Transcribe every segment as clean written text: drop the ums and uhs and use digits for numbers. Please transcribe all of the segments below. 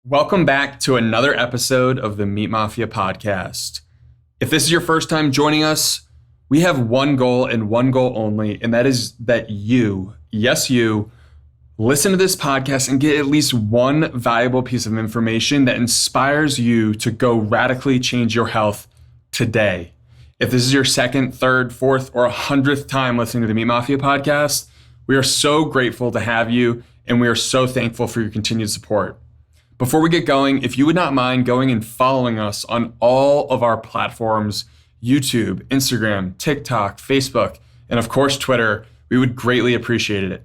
Welcome back to another episode of the Meat Mafia podcast. If this is your first time joining us, we have one goal and one goal only, and that is that you, yes you, listen to this podcast and get at least one valuable piece of information that inspires you to go radically change your health today. If this is your second, third, fourth, or 100th time listening to the Meat Mafia podcast, we are so grateful to have you, and we are so thankful for your continued support. Before we get going, if you would not mind going and following us on all of our platforms, YouTube, Instagram, TikTok, Facebook, and of course, Twitter, we would greatly appreciate it.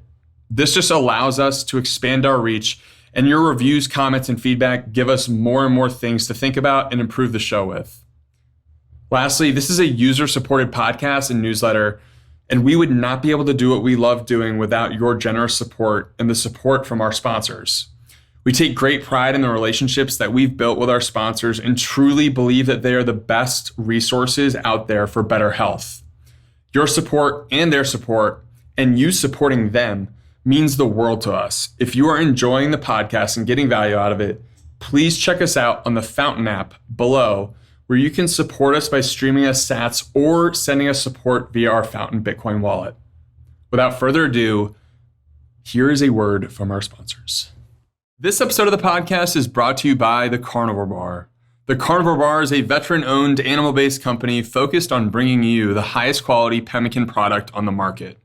This just allows us to expand our reach, and your reviews, comments, and feedback give us more and more things to think about and improve the show with. Lastly, this is a user-supported podcast and newsletter, and we would not be able to do what we love doing without your generous support and the support from our sponsors. We take great pride in the relationships that we've built with our sponsors and truly believe that they are the best resources out there for better health. Your support and their support, and you supporting them, means the world to us. If you are enjoying the podcast and getting value out of it, please check us out on the Fountain app below, where you can support us by streaming us sats or sending us support via our Fountain Bitcoin wallet. Without further ado, here is a word from our sponsors. This episode of the podcast is brought to you by the Carnivore Bar. The Carnivore Bar is a veteran-owned, animal-based company focused on bringing you the highest quality pemmican product on the market.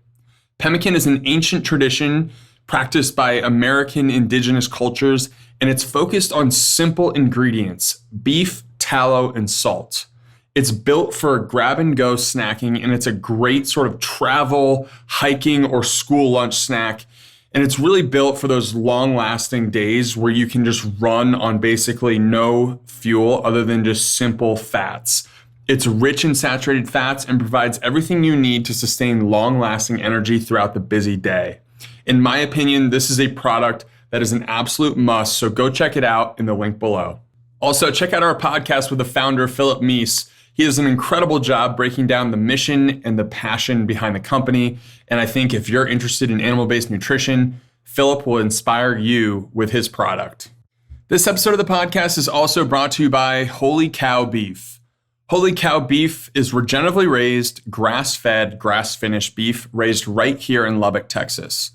Pemmican is an ancient tradition practiced by American indigenous cultures, and it's focused on simple ingredients: beef, tallow, and salt. It's built for grab-and-go snacking, and it's a great sort of travel, hiking, or school lunch snack. And it's really built for those long-lasting days where you can just run on basically no fuel other than just simple fats. It's rich in saturated fats and provides everything you need to sustain long-lasting energy throughout the busy day. In my opinion, this is a product that is an absolute must, so go check it out in the link below. Also, check out our podcast with the founder, Philip Meese. He does an incredible job breaking down the mission and the passion behind the company. And I think if you're interested in animal-based nutrition, Philip will inspire you with his product. This episode of the podcast is also brought to you by Holy Cow Beef. Holy Cow Beef is regeneratively raised, grass-fed, grass-finished beef raised right here in Lubbock, Texas.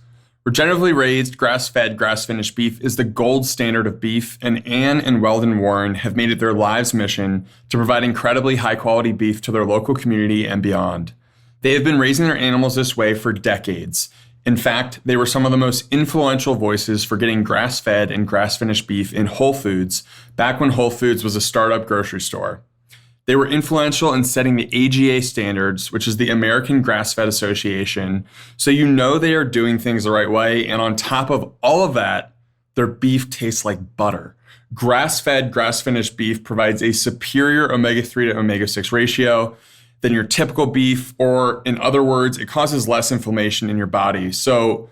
Regeneratively raised, grass-fed, grass-finished beef is the gold standard of beef, and Ann and Weldon Warren have made it their lives' mission to provide incredibly high-quality beef to their local community and beyond. They have been raising their animals this way for decades. In fact, they were some of the most influential voices for getting grass-fed and grass-finished beef in Whole Foods back when Whole Foods was a startup grocery store. They were influential in setting the AGA standards, which is the American Grass-Fed Association, so you know they are doing things the right way, and on top of all of that, their beef tastes like butter. Grass-fed, grass-finished beef provides a superior omega-3 to omega-6 ratio than your typical beef, or in other words, it causes less inflammation in your body. So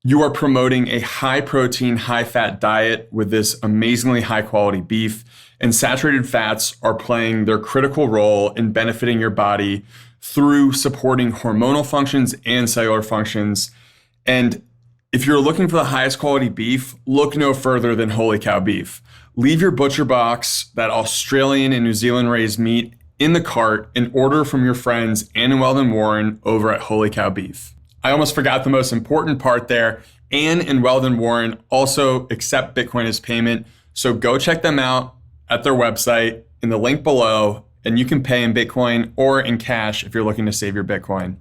you are promoting a high-protein, high-fat diet with this amazingly high-quality beef, and saturated fats are playing their critical role in benefiting your body through supporting hormonal functions and cellular functions. And if you're looking for the highest quality beef, look no further than Holy Cow Beef. Leave your butcher box, that Australian and New Zealand raised meat, in the cart and order from your friends Ann and Weldon Warren over at Holy Cow Beef. I almost forgot the most important part there. Ann and Weldon Warren also accept Bitcoin as payment, so go check them out at their website in the link below, and you can pay in Bitcoin or in cash if you're looking to save your Bitcoin.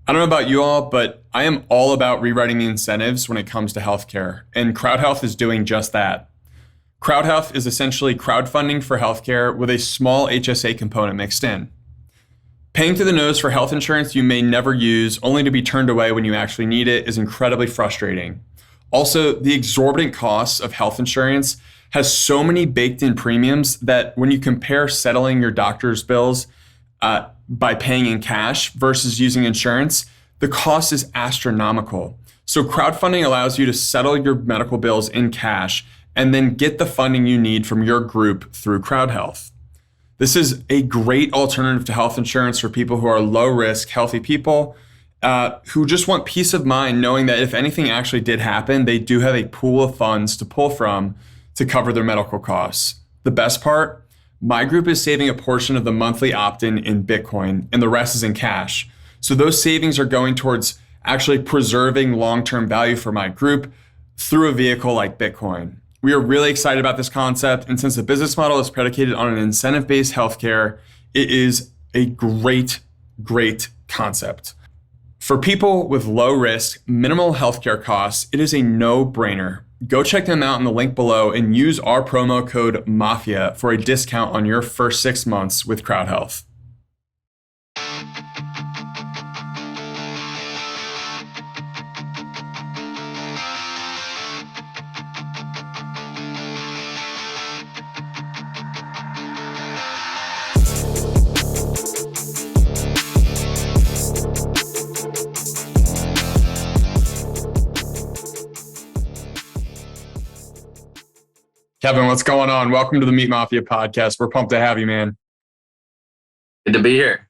I don't know about you all, but I am all about rewriting the incentives when it comes to healthcare, and Crowd Health is doing just that. Crowd Health is essentially crowdfunding for healthcare with a small HSA component mixed in. Paying through the nose for health insurance you may never use, only to be turned away when you actually need it, is incredibly frustrating. Also, the exorbitant costs of health insurance has so many baked in premiums that when you compare settling your doctor's bills by paying in cash versus using insurance, the cost is astronomical. So crowdfunding allows you to settle your medical bills in cash and then get the funding you need from your group through Crowd Health. This is a great alternative to health insurance for people who are low risk, healthy people who just want peace of mind knowing that if anything actually did happen, they do have a pool of funds to pull from to cover their medical costs. The best part, my group is saving a portion of the monthly opt-in in Bitcoin, and the rest is in cash. So those savings are going towards actually preserving long-term value for my group through a vehicle like Bitcoin. We are really excited about this concept, and since the business model is predicated on an incentive-based healthcare, it is a great concept. For people with low risk, minimal healthcare costs, it is a no-brainer. Go check them out in the link below and use our promo code MAFIA for a discount on your first 6 months with Crowd Health. Kevin, what's going on? Welcome to the Meat Mafia podcast. We're pumped to have you, man. Good to be here.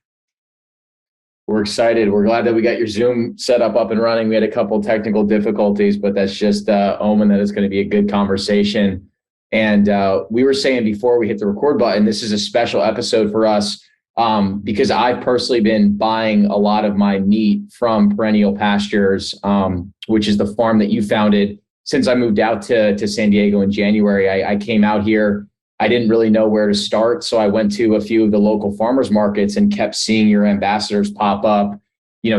We're excited. We're glad that we got your Zoom set up and running. We had a couple technical difficulties, but that's just omen that it's going to be a good conversation. And we were saying before we hit the record button, this is a special episode for us because I've personally been buying a lot of my meat from Perennial Pastures, which is the farm that you founded. Since I moved out to San Diego in January, I came out here. I didn't really know where to start. So I went to a few of the local farmers markets and kept seeing your ambassadors pop up,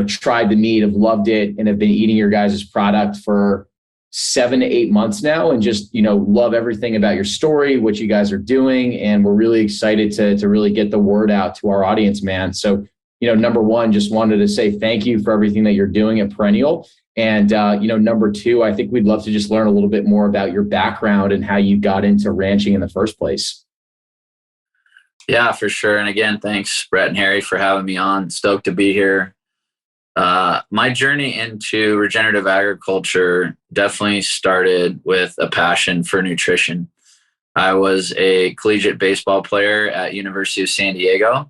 tried the meat, have loved it, and have been eating your guys' product for 7 to 8 months now. And just, love everything about your story, what you guys are doing. And we're really excited to really get the word out to our audience, man. So, number one, just wanted to say thank you for everything that you're doing at Perennial. And, number two, I think we'd love to just learn a little bit more about your background and how you got into ranching in the first place. Yeah, for sure. And again, thanks, Brett and Harry, for having me on. Stoked to be here. My journey into regenerative agriculture definitely started with a passion for nutrition. I was a collegiate baseball player at University of San Diego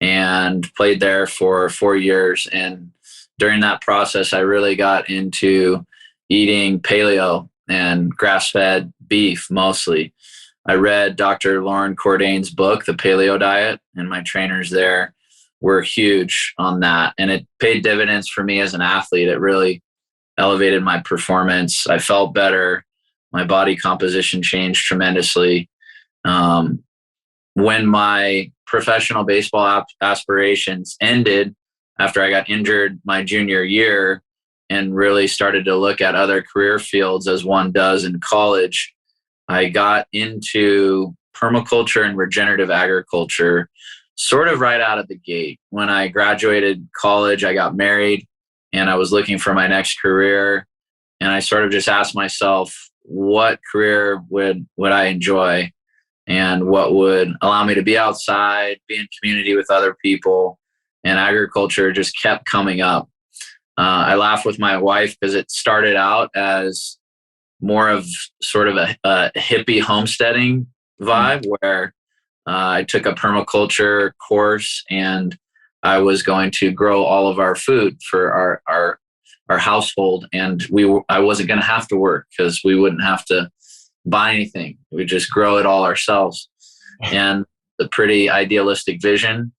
and played there for 4 years. And during that process, I really got into eating paleo and grass-fed beef mostly. I read Dr. Lauren Cordain's book, The Paleo Diet, and my trainers there were huge on that. And it paid dividends for me as an athlete. It really elevated my performance. I felt better. My body composition changed tremendously. When my professional baseball aspirations ended, after I got injured my junior year and really started to look at other career fields as one does in college, I got into permaculture and regenerative agriculture sort of right out of the gate. When I graduated college, I got married and I was looking for my next career. And I sort of just asked myself, what career would I enjoy and what would allow me to be outside, be in community with other people. And agriculture just kept coming up. I laugh with my wife because it started out as more of sort of a hippie homesteading vibe where I took a permaculture course and I was going to grow all of our food for our household. And I wasn't going to have to work because we wouldn't have to buy anything. We just grow it all ourselves. And a pretty idealistic vision.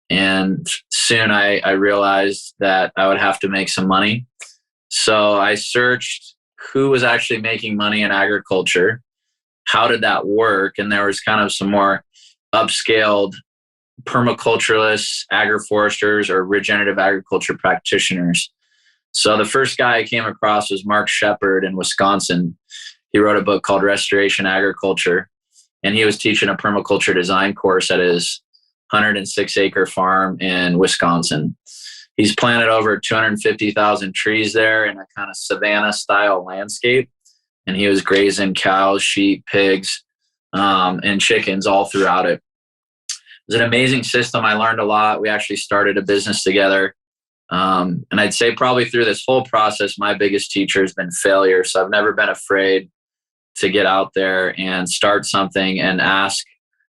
And soon I realized that I would have to make some money. So I searched who was actually making money in agriculture. How did that work? And there was kind of some more upscaled permaculturalists, agroforesters, or regenerative agriculture practitioners. So the first guy I came across was Mark Shepard in Wisconsin. He wrote a book called Restoration Agriculture, and he was teaching a permaculture design course at his 106-acre farm in Wisconsin. He's planted over 250,000 trees there in a kind of savanna-style landscape, and he was grazing cows, sheep, pigs, and chickens all throughout it. It was an amazing system. I learned a lot. We actually started a business together. And I'd say probably through this whole process, my biggest teacher has been failure. So I've never been afraid to get out there and start something and ask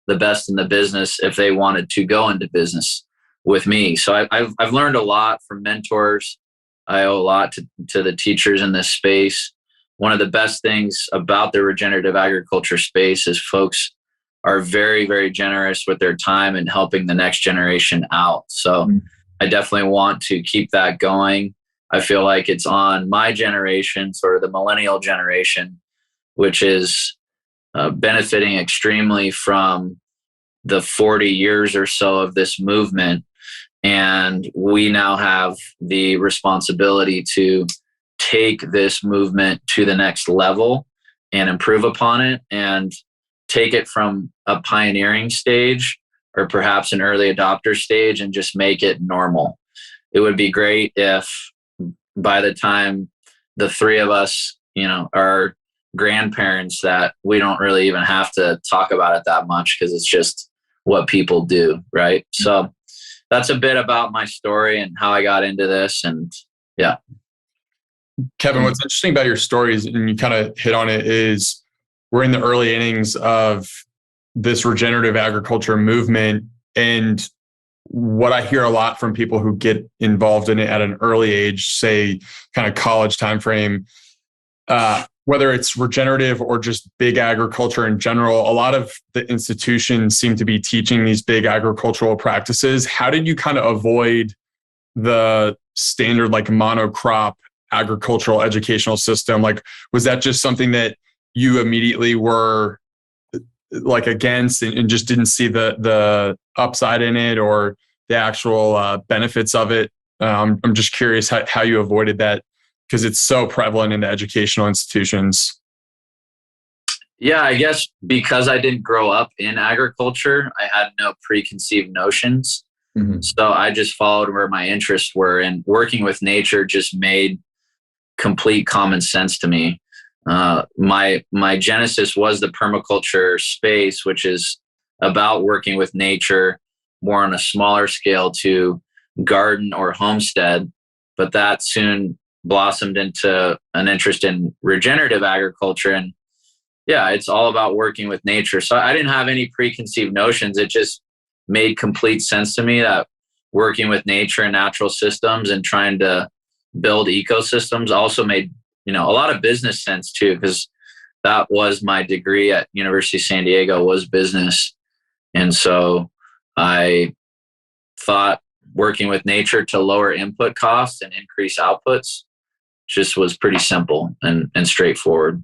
the best in the business if they wanted to go into business with me. So I've learned a lot from mentors. I owe a lot to the teachers in this space. one of the best things about the regenerative agriculture space is folks are very, very generous with their time and helping the next generation out. So I definitely want to keep that going. I feel like it's on my generation, sort of the millennial generation, which is benefiting extremely from the 40 years or so of this movement. And we now have the responsibility to take this movement to the next level and improve upon it and take it from a pioneering stage or perhaps an early adopter stage and just make it normal. It would be great if by the time the three of us, are grandparents, that we don't really even have to talk about it that much because it's just what people do, right? So that's a bit about my story and how I got into this. And yeah. Kevin, what's interesting about your stories, and you kind of hit on it, is we're in the early innings of this regenerative agriculture movement. And what I hear a lot from people who get involved in it at an early age, say kind of college timeframe, whether it's regenerative or just big agriculture in general, a lot of the institutions seem to be teaching these big agricultural practices. How did you kind of avoid the standard like monocrop agricultural educational system? Like, was that just something that you immediately were like against and just didn't see the upside in it or the actual benefits of it? I'm just curious how you avoided that, because it's so prevalent in the educational institutions. Yeah, I guess because I didn't grow up in agriculture, I had no preconceived notions. So I just followed where my interests were, and working with nature just made complete common sense to me. My genesis was the permaculture space, which is about working with nature more on a smaller scale to garden or homestead. But that soon blossomed into an interest in regenerative agriculture. And yeah, it's all about working with nature. So I didn't have any preconceived notions. It just made complete sense to me that working with nature and natural systems and trying to build ecosystems also made, a lot of business sense too, because that was my degree at University of San Diego, was business. And so I thought working with nature to lower input costs and increase outputs just was pretty simple and straightforward.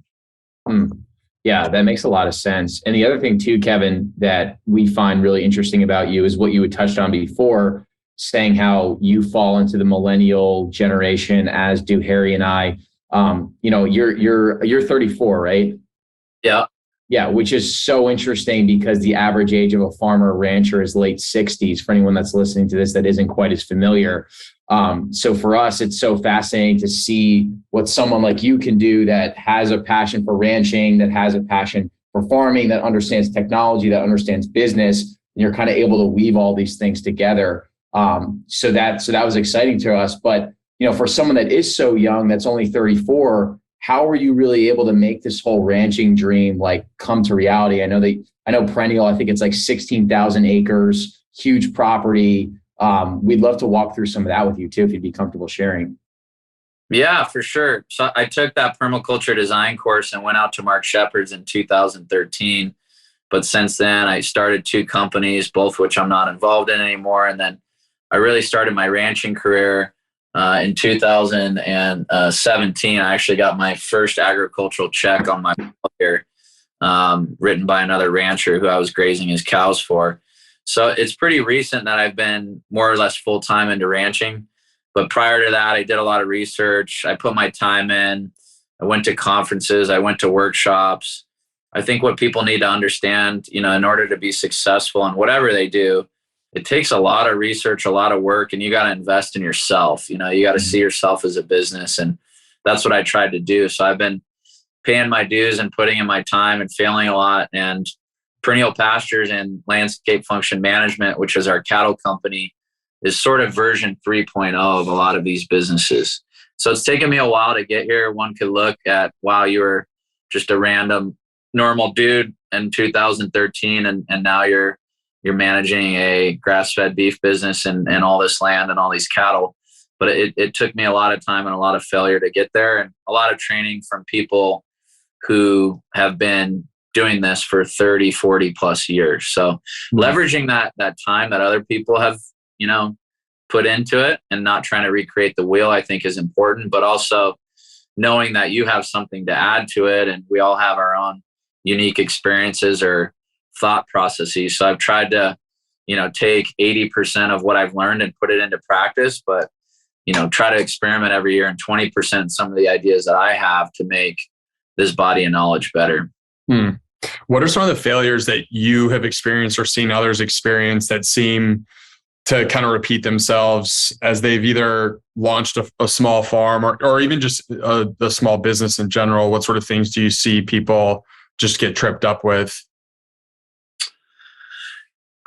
Yeah, that makes a lot of sense. And the other thing too, Kevin, that we find really interesting about you is what you had touched on before, saying how you fall into the millennial generation, as do Harry and I. You're 34, right? Yeah. Yeah, which is so interesting because the average age of a farmer or rancher is late 60s. For anyone that's listening to this that isn't quite as familiar. So for us, it's so fascinating to see what someone like you can do that has a passion for ranching, that has a passion for farming, that understands technology, that understands business. And you're kind of able to weave all these things together. So that was exciting to us. But, for someone that is so young, that's only 34, how are you really able to make this whole ranching dream come to reality? I know Perennial, I think it's like 16,000 acres, huge property. We'd love to walk through some of that with you too, if you'd be comfortable sharing. Yeah, for sure. So I took that permaculture design course and went out to Mark Shepard's in 2013. But since then, I started 2 companies, both which I'm not involved in anymore. And then I really started my ranching career in 2017. I actually got my first agricultural check on my here, written by another rancher who I was grazing his cows for. So it's pretty recent that I've been more or less full-time into ranching. But prior to that, I did a lot of research. I put my time in. I went to conferences. I went to workshops. I think what people need to understand, in order to be successful in whatever they do, it takes a lot of research, a lot of work, and you got to invest in yourself. You got to see yourself as a business. And that's what I tried to do. So I've been paying my dues and putting in my time and failing a lot. And Perennial Pastures and Landscape Function Management, which is our cattle company, is sort of version 3.0 of a lot of these businesses. So it's taken me a while to get here. One could look at, wow, you were just a random normal dude in 2013, and now you're managing a grass-fed beef business and all this land and all these cattle. but it took me a lot of time and a lot of failure to get there, and a lot of training from people who have been doing this for 30, 40 plus years. So leveraging that time that other people have, put into it and not trying to recreate the wheel, I think is important, but also knowing that you have something to add to it, and we all have our own unique experiences or thought processes. So I've tried to, take 80% of what I've learned and put it into practice, but, try to experiment every year and 20% some of the ideas that I have to make this body of knowledge better. What are some of the failures that you have experienced or seen others experience that seem to kind of repeat themselves as they've either launched a small farm or even just a small business in general? What sort of things do you see people just get tripped up with?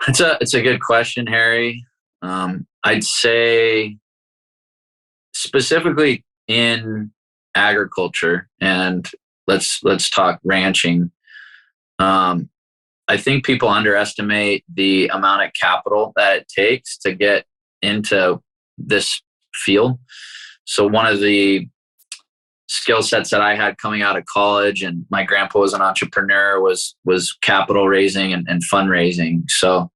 It's a good question, Harry. I'd say specifically in agriculture, and let's talk ranching. I think people underestimate the amount of capital that it takes to get into this field. So one of the skill sets that I had coming out of college, and my grandpa was an entrepreneur, was capital raising and fundraising. So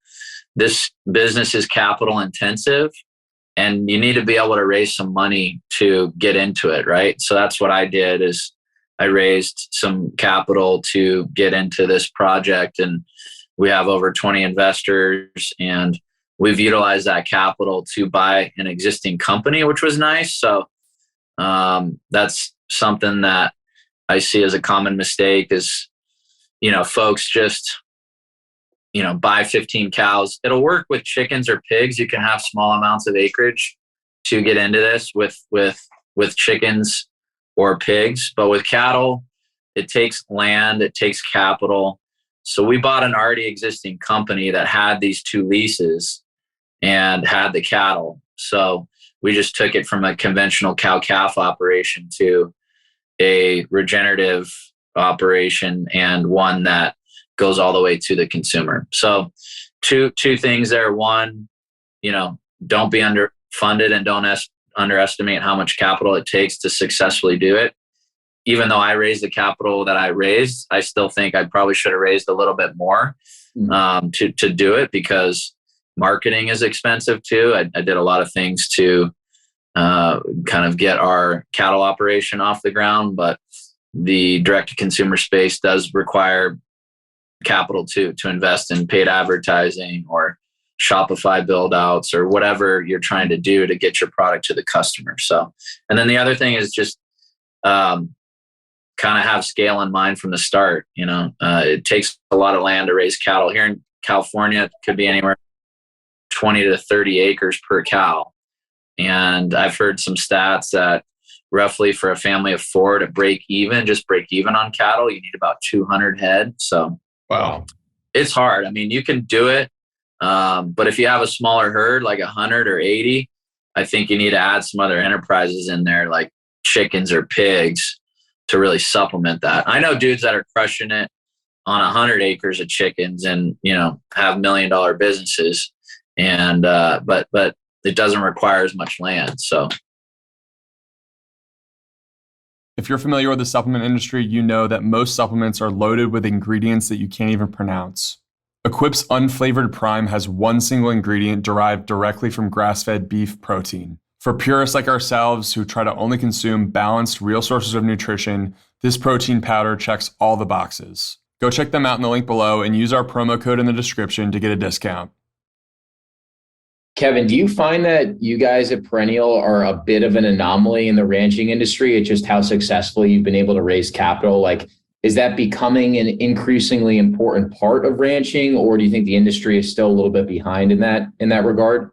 this business is capital intensive, and you need to be able to raise some money to get into it, right? So that's what I did, is I raised some capital to get into this project, and we have over 20 investors, and we've utilized that capital to buy an existing company, which was nice. So that's something that I see as a common mistake is, folks just, buy 15 cows. It'll work with chickens or pigs. You can have small amounts of acreage to get into this with chickens or pigs, but with cattle, it takes land, it takes capital. So we bought an already existing company that had these 2 leases and had the cattle. So we just took it from a conventional cow-calf operation to a regenerative operation, and one that goes all the way to the consumer. So two things there. One, don't be underfunded, and don't underestimate how much capital it takes to successfully do it. Even though I raised the capital that I raised, I still think I probably should have raised a little bit more to do it, because marketing is expensive too. I did a lot of things to kind of get our cattle operation off the ground, but the direct-to-consumer space does require capital to invest in paid advertising or Shopify build outs or whatever you're trying to do to get your product to the customer. So, and then the other thing is just kind of have scale in mind from the start. It takes a lot of land to raise cattle. Here in California, it could be anywhere 20 to 30 acres per cow. And I've heard some stats that roughly for a family of 4 to break even on cattle, you need about 200 head. So wow, it's hard. I mean, you can do it. But if you have a smaller herd, like 100 or 80, I think you need to add some other enterprises in there, like chickens or pigs, to really supplement that. I know dudes that are crushing it on 100 acres of chickens and, have $1 million businesses, and, but it doesn't require as much land. So if you're familiar with the supplement industry, you know that most supplements are loaded with ingredients that you can't even pronounce. Equip's Unflavored Prime has one single ingredient derived directly from grass-fed beef protein. For purists like ourselves who try to only consume balanced, real sources of nutrition, this protein powder checks all the boxes. Go check them out in the link below and use our promo code in the description to get a discount. Kevin, do you find that you guys at Perennial are a bit of an anomaly in the ranching industry? It's just how successfully you've been able to raise capital. Is that becoming an increasingly important part of ranching, or do you think the industry is still a little bit behind in that regard?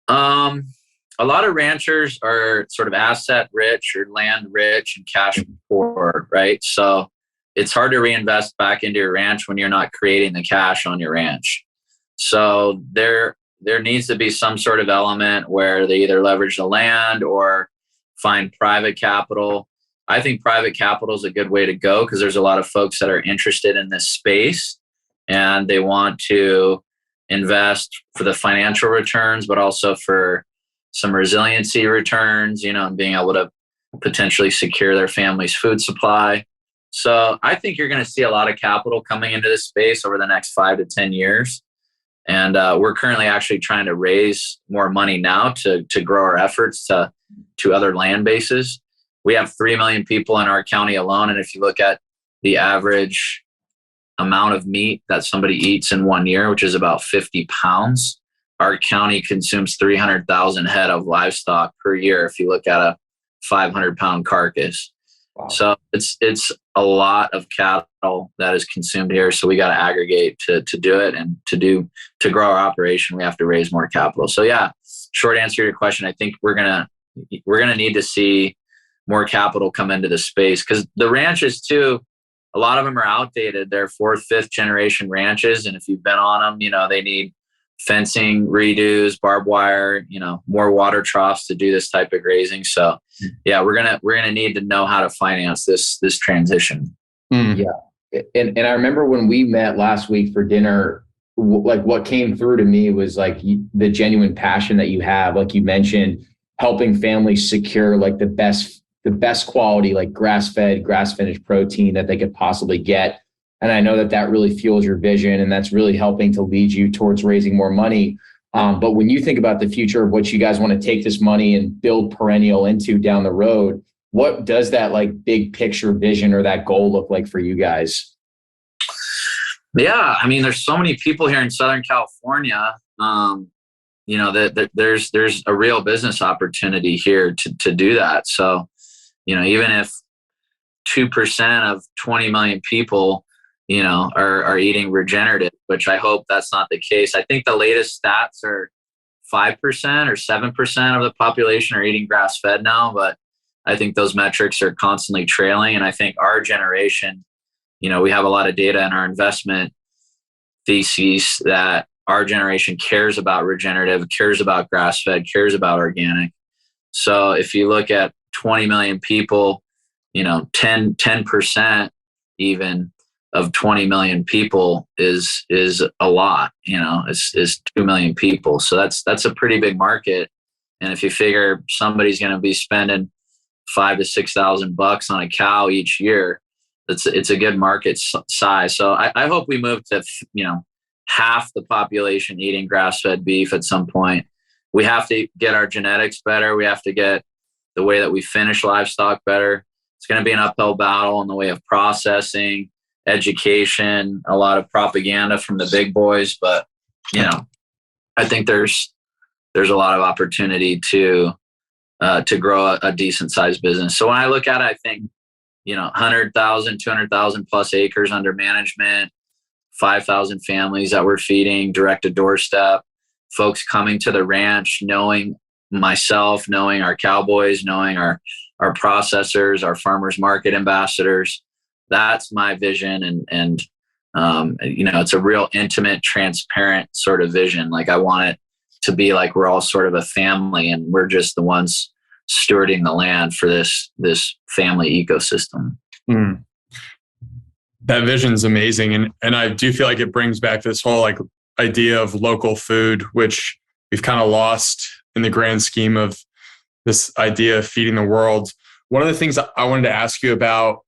A lot of ranchers are sort of asset rich or land rich and cash poor, right? So it's hard to reinvest back into your ranch when you're not creating the cash on your ranch. So there needs to be some sort of element where they either leverage the land or find private capital. I think private capital is a good way to go, because there's a lot of folks that are interested in this space and they want to invest for the financial returns, but also for some resiliency returns, and being able to potentially secure their family's food supply. So I think you're going to see a lot of capital coming into this space over the next 5 to 10 years. And we're currently actually trying to raise more money now to grow our efforts to other land bases. We have 3 million people in our county alone. And if you look at the average amount of meat that somebody eats in 1 year, which is about 50 pounds, our county consumes 300,000 head of livestock per year if you look at a 500-pound carcass. Wow. So it's a lot of cattle that is consumed here. So we got to aggregate to do it, and to grow our operation, we have to raise more capital. So yeah, short answer to your question, I think we're gonna need to see more capital come into the space, because the ranches too, a lot of them are outdated. They're 4th, 5th generation ranches, and if you've been on them, they need fencing, redos, barbed wire, more water troughs to do this type of grazing. So yeah, we're gonna need to know how to finance this transition. Yeah. And I remember when we met last week for dinner, like what came through to me was like the genuine passion that you have, like you mentioned, helping families secure like the best quality, like grass-fed, grass-finished protein that they could possibly get. And I know that really fuels your vision, and that's really helping to lead you towards raising more money. But when you think about the future of what you guys want to take this money and build perennial into down the road, what does that like big picture vision or that goal look like for you guys? Yeah, I mean, there's so many people here in Southern California. That there's a real business opportunity here to do that. So, even if 2% of 20 million people are eating regenerative, which I hope that's not the case. I think the latest stats are 5% or 7% of the population are eating grass-fed now, but I think those metrics are constantly trailing. And I think our generation, we have a lot of data in our investment theses that our generation cares about regenerative, cares about grass-fed, cares about organic. So if you look at 20 million people, 10% even of 20 million people is a lot, is 2 million people. So that's a pretty big market. And if you figure somebody's going to be spending $5,000 to $6,000 on a cow each year, it's a good market size. So I hope we move to, half the population eating grass-fed beef at some point. We have to get our genetics better. We have to get the way that we finish livestock better. It's going to be an uphill battle in the way of processing, education, a lot of propaganda from the big boys. But, I think there's a lot of opportunity to grow a decent sized business. So when I look at it, I think, 100,000, 200,000 plus acres under management, 5,000 families that we're feeding direct to doorstep, folks coming to the ranch, knowing myself, knowing our cowboys, knowing our processors, our farmers market ambassadors. That's my vision. And it's a real intimate, transparent sort of vision. Like I want it to be like we're all sort of a family, and we're just the ones stewarding the land for this family ecosystem. Mm. That vision's amazing. And I do feel like it brings back this whole like idea of local food, which we've kind of lost in the grand scheme of this idea of feeding the world. One of the things I wanted to ask you about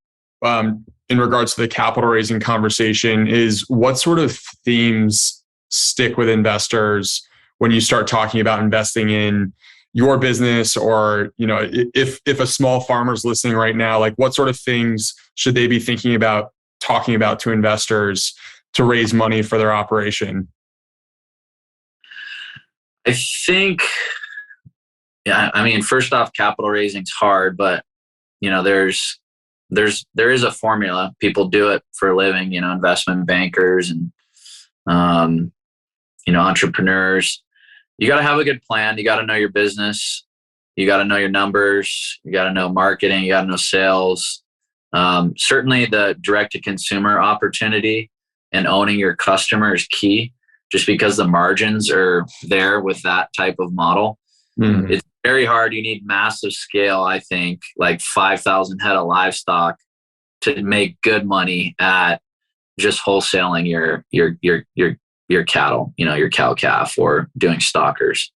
in regards to the capital raising conversation is what sort of themes stick with investors when you start talking about investing in your business, or, if a small farmer's listening right now, like what sort of things should they be thinking about talking about to investors to raise money for their operation? I think, first off, capital raising's hard, but there is a formula. People do it for a living, investment bankers and entrepreneurs. You got to have a good plan. You got to know your business. You got to know your numbers. You got to know marketing. You got to know sales. Certainly the direct to consumer opportunity and owning your customer is key, just because the margins are there with that type of model. Mm. It's very hard. You need massive scale. I think like 5,000 head of livestock to make good money at just wholesaling your cattle, your cow calf, or doing stockers.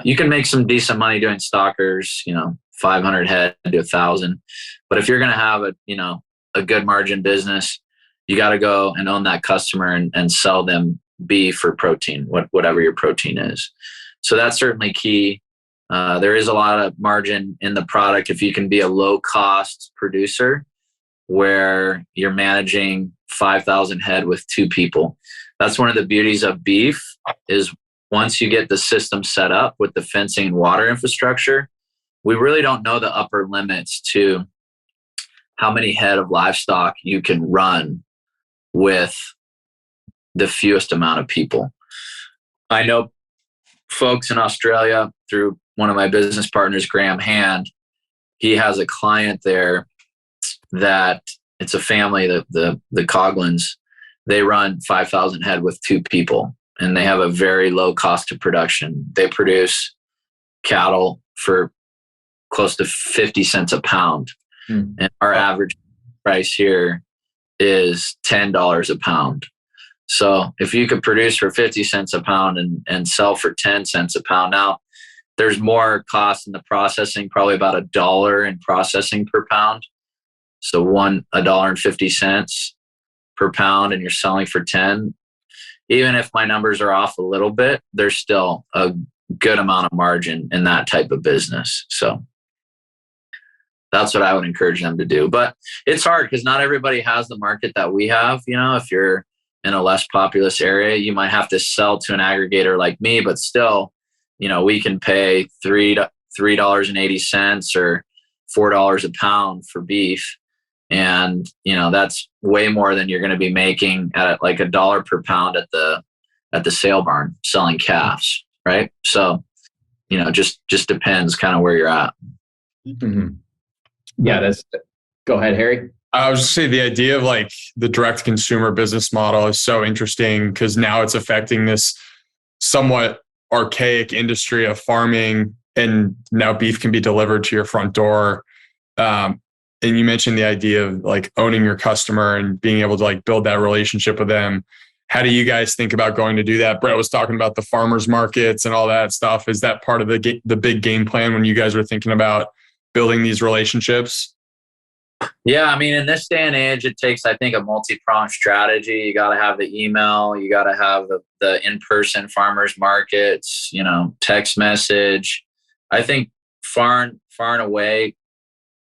You can make some decent money doing stockers, 500 head to 1,000. But if you're going to have a good margin business, you got to go and own that customer and sell them beef or protein, whatever your protein is. So that's certainly key. There is a lot of margin in the product if you can be a low cost producer where you're managing 5,000 head with 2 people. That's one of the beauties of beef is once you get the system set up with the fencing and water infrastructure, we really don't know the upper limits to how many head of livestock you can run with the fewest amount of people. I know folks in Australia through one of my business partners, Graham Hand. He has a client there that it's a family, the Coglins. They run 5,000 head with 2 people, and they have a very low cost of production. They produce cattle for close to 50 cents a pound. And our average price here is $10 a pound. So if you could produce for 50 cents a pound and sell for 10 cents a pound, now there's more cost in the processing, probably about $1 in processing per pound. So $1.50 per pound, and you're selling for 10. Even if my numbers are off a little bit, there's still a good amount of margin in that type of business. So that's what I would encourage them to do. But it's hard because not everybody has the market that we have. If you're in a less populous area, you might have to sell to an aggregator like me, but still, we can pay $3.80 or $4 a pound for beef. And, that's way more than you're going to be making at like $1 per pound at the sale barn selling calves. Right. So, just depends kind of where you're at. Mm-hmm. Yeah, go ahead, Harry. I was just saying the idea of like the direct consumer business model is so interesting because now it's affecting this somewhat archaic industry of farming, and now beef can be delivered to your front door. And you mentioned the idea of like owning your customer and being able to like build that relationship with them. How do you guys think about going to do that? Brett was talking about the farmers markets and all that stuff. Is that part of the big game plan when you guys are thinking about building these relationships? Yeah, I mean, in this day and age, it takes, I think, a multi-pronged strategy. You got to have the email, you got to have the in-person farmers markets, text message. I think far and away,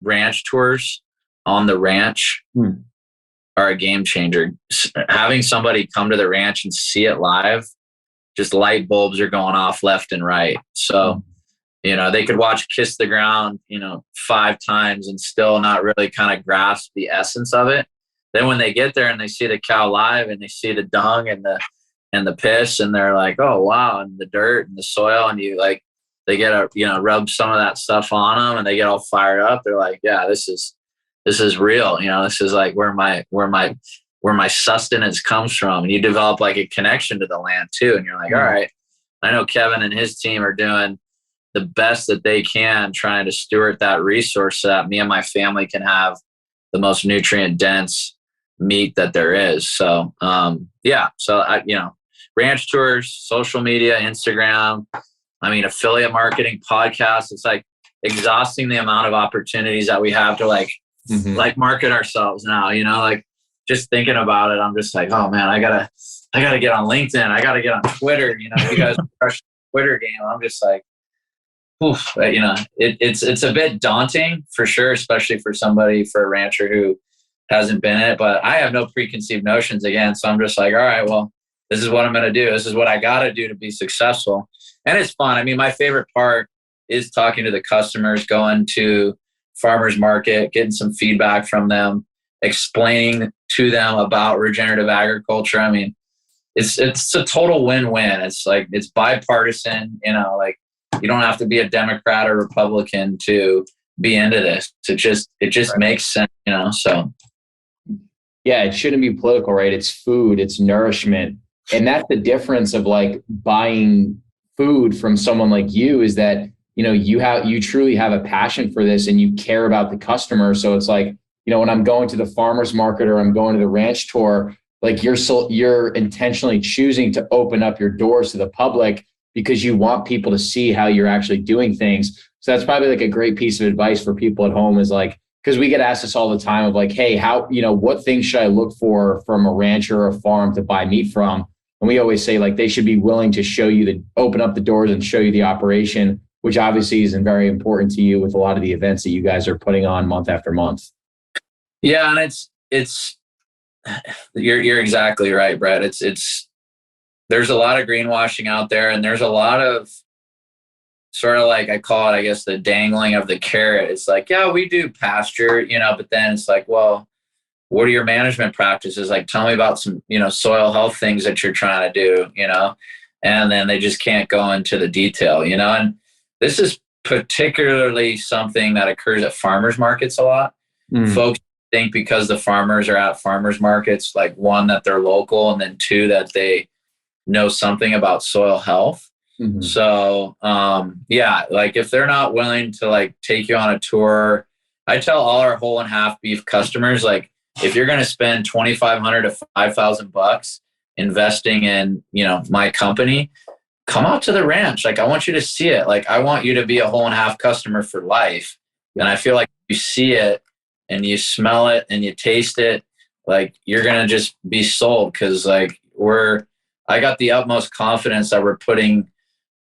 ranch tours on the ranch are a game changer. Having somebody come to the ranch and see it live, just light bulbs are going off left and right. So, they could watch Kiss the Ground, 5 times and still not really kind of grasp the essence of it. Then when they get there and they see the cow live and they see the dung and the piss, and they're like, oh, wow. And the dirt and the soil, and they get rub some of that stuff on them and they get all fired up. They're like, yeah, this is real. This is like where my sustenance comes from. And you develop like a connection to the land too. And you're like, all right, I know Kevin and his team are doing the best that they can trying to steward that resource so that me and my family can have the most nutrient dense meat that there is. So, ranch tours, social media, Instagram, affiliate marketing, podcasts. It's like exhausting the amount of opportunities that we have to like market ourselves now, like just thinking about it. I'm just like, oh man, I gotta get on LinkedIn. I gotta get on Twitter. You guys crush the Twitter game. I'm just like, oof, it's a bit daunting for sure, especially for a rancher who hasn't been in it, but I have no preconceived notions again. So I'm just like, all right, well, this is what I'm going to do. This is what I got to do to be successful. And it's fun. My favorite part is talking to the customers, going to farmers market, getting some feedback from them, explaining to them about regenerative agriculture. It's a total win-win. It's like, it's bipartisan, you don't have to be a Democrat or Republican to be into this. It just makes sense, so. Yeah, it shouldn't be political, right? It's food, it's nourishment. And that's the difference of like buying food from someone like you, is that, you truly have a passion for this and you care about the customer. So it's like, when I'm going to the farmer's market or I'm going to the ranch tour, like you're intentionally choosing to open up your doors to the public because you want people to see how you're actually doing things. So that's probably like a great piece of advice for people at home is like, because we get asked this all the time of like, hey, how, what things should I look for from a rancher or a farm to buy meat from? And we always say like they should be willing to show you open up the doors and show you the operation, which obviously is very important to you with a lot of the events that you guys are putting on month after month. Yeah, and it's you're exactly right, Brett. It's there's a lot of greenwashing out there, and there's a lot of sort of like, I call it, I guess, the dangling of the carrot. It's like, yeah, we do pasture, but then it's like, well, what are your management practices? Like, tell me about some, soil health things that you're trying to do, and then they just can't go into the detail, and this is particularly something that occurs at farmers markets a lot. Folks think because the farmers are at farmers markets, like one, that they're local, and then two, that they know something about soil health. So, like if they're not willing to like take you on a tour, I tell all our whole and half beef customers, like, if you're going to spend $2,500 to $5,000 investing in, my company, come out to the ranch. Like, I want you to see it. Like, I want you to be a whole and half customer for life. And I feel like you see it and you smell it and you taste it, like you're going to just be sold. Cause like I got the utmost confidence that we're putting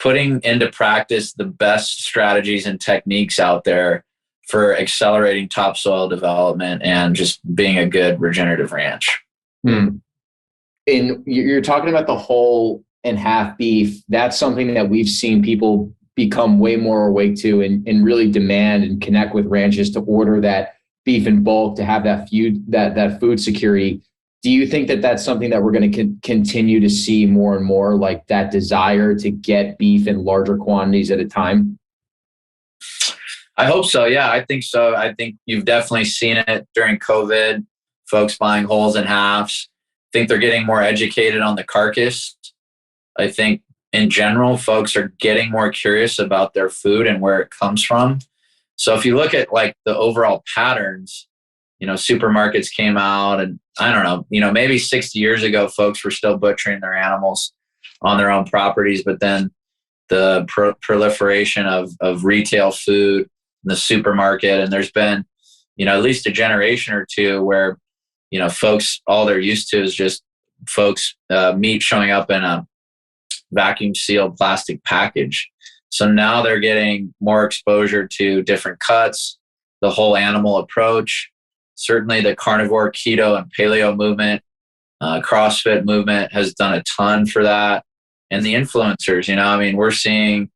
into practice the best strategies and techniques out there for accelerating topsoil development and just being a good regenerative ranch. And you're talking about the whole and half beef. That's something that we've seen people become way more awake to and really demand and connect with ranches to order that beef in bulk, to have that food security. Do you think that that's something that we're going to continue to see more and more, like that desire to get beef in larger quantities at a time? I hope so. Yeah, I think so. I think you've definitely seen it during COVID, folks buying wholes and halves. I think they're getting more educated on the carcass. I think in general, folks are getting more curious about their food and where it comes from. So if you look at like the overall patterns, supermarkets came out, and I don't know, maybe 60 years ago, folks were still butchering their animals on their own properties, but then the proliferation of retail food in the supermarket, and there's been, at least a generation or two where, folks, all they're used to is just meat showing up in a vacuum sealed plastic package. So now they're getting more exposure to different cuts, the whole animal approach. Certainly the carnivore, keto, and paleo movement, CrossFit movement has done a ton for that. And the influencers, we're seeing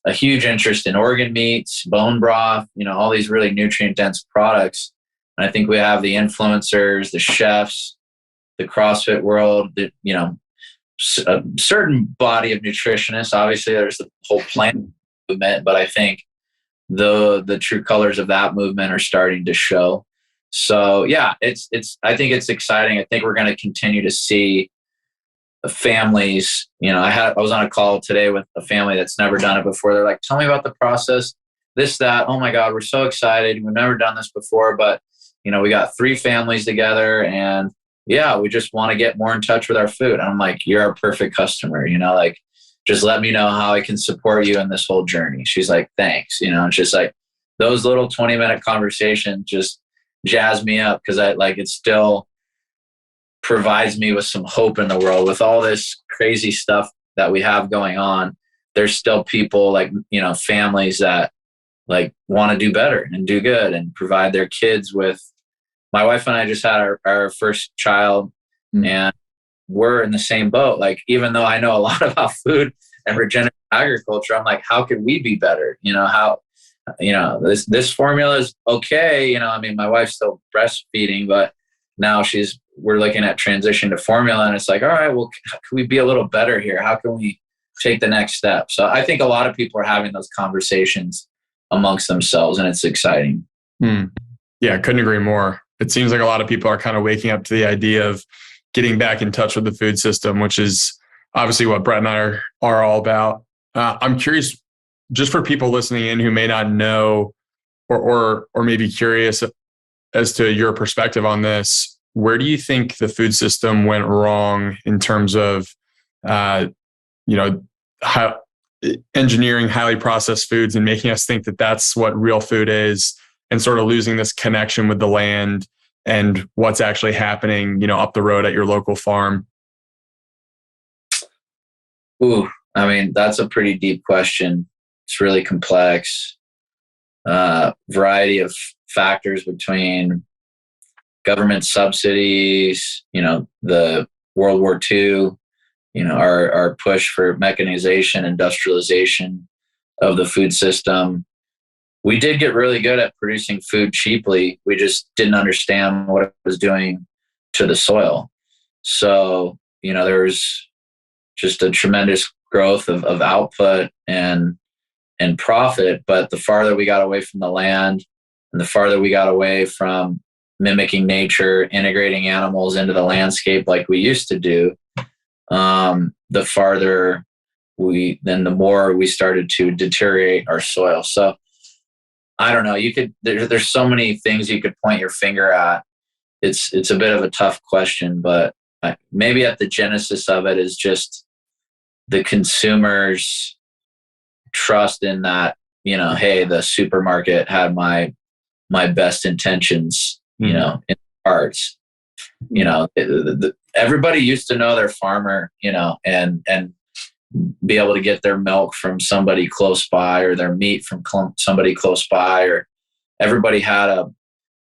a huge interest in organ meats, bone broth, all these really nutrient dense products. And I think we have the influencers, the chefs, the CrossFit world, a certain body of nutritionists. Obviously there's the whole plant movement, but I think the true colors of that movement are starting to show. So yeah, I think it's exciting. I think we're going to continue to see families. I was on a call today with a family that's never done it before. They're like, tell me about the process, this, that. Oh my God, we're so excited. We've never done this before, but we got 3 families together, and yeah, we just want to get more in touch with our food. And I'm like, you're our perfect customer, like, just let me know how I can support you in this whole journey. She's like, thanks. It's just like those little 20-minute conversations just jazz me up, because it still provides me with some hope in the world. With all this crazy stuff that we have going on, there's still people families that want to do better and do good and provide their kids with. My wife and I just had our first child, and we're in the same boat. Like, even though I know a lot about food and regenerative agriculture, I'm like, how could we be better? This formula is okay. My wife's still breastfeeding, but now we're looking at transition to formula, and it's like, all right, well, how can we be a little better here? How can we take the next step? So I think a lot of people are having those conversations amongst themselves, and it's exciting. Yeah, couldn't agree more. It seems like a lot of people are kind of waking up to the idea of getting back in touch with the food system, which is obviously what Brett and I are all about. I'm curious, just for people listening in who may not know or maybe curious as to your perspective on this, where do you think the food system went wrong in terms of, how engineering highly processed foods and making us think that that's what real food is, and sort of losing this connection with the land and what's actually happening, up the road at your local farm? Ooh, I mean, that's a pretty deep question. It's really complex. Variety of factors between government subsidies, the World War II, our push for mechanization, industrialization of the food system. We did get really good at producing food cheaply. We just didn't understand what it was doing to the soil. So, there was just a tremendous growth of output and profit. But the farther we got away from the land and the farther we got away from mimicking nature, integrating animals into the landscape like we used to do, the farther the more we started to deteriorate our soil. So I don't know, there's so many things you could point your finger at. It's a bit of a tough question, but maybe at the genesis of it is just the consumer's trust in that, hey, the supermarket had my best intentions, in hearts. Everybody used to know their farmer, and be able to get their milk from somebody close by, or their meat from somebody close by, or everybody had a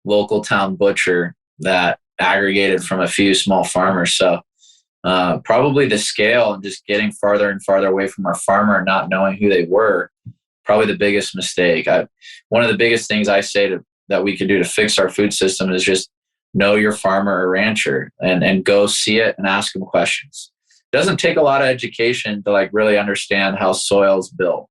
local town butcher that aggregated from a few small farmers. So probably the scale and just getting farther and farther away from our farmer and not knowing who they were, probably the biggest mistake. One of the biggest things I say that we could do to fix our food system is just know your farmer or rancher and go see it and ask them questions. It doesn't take a lot of education to really understand how soil's built.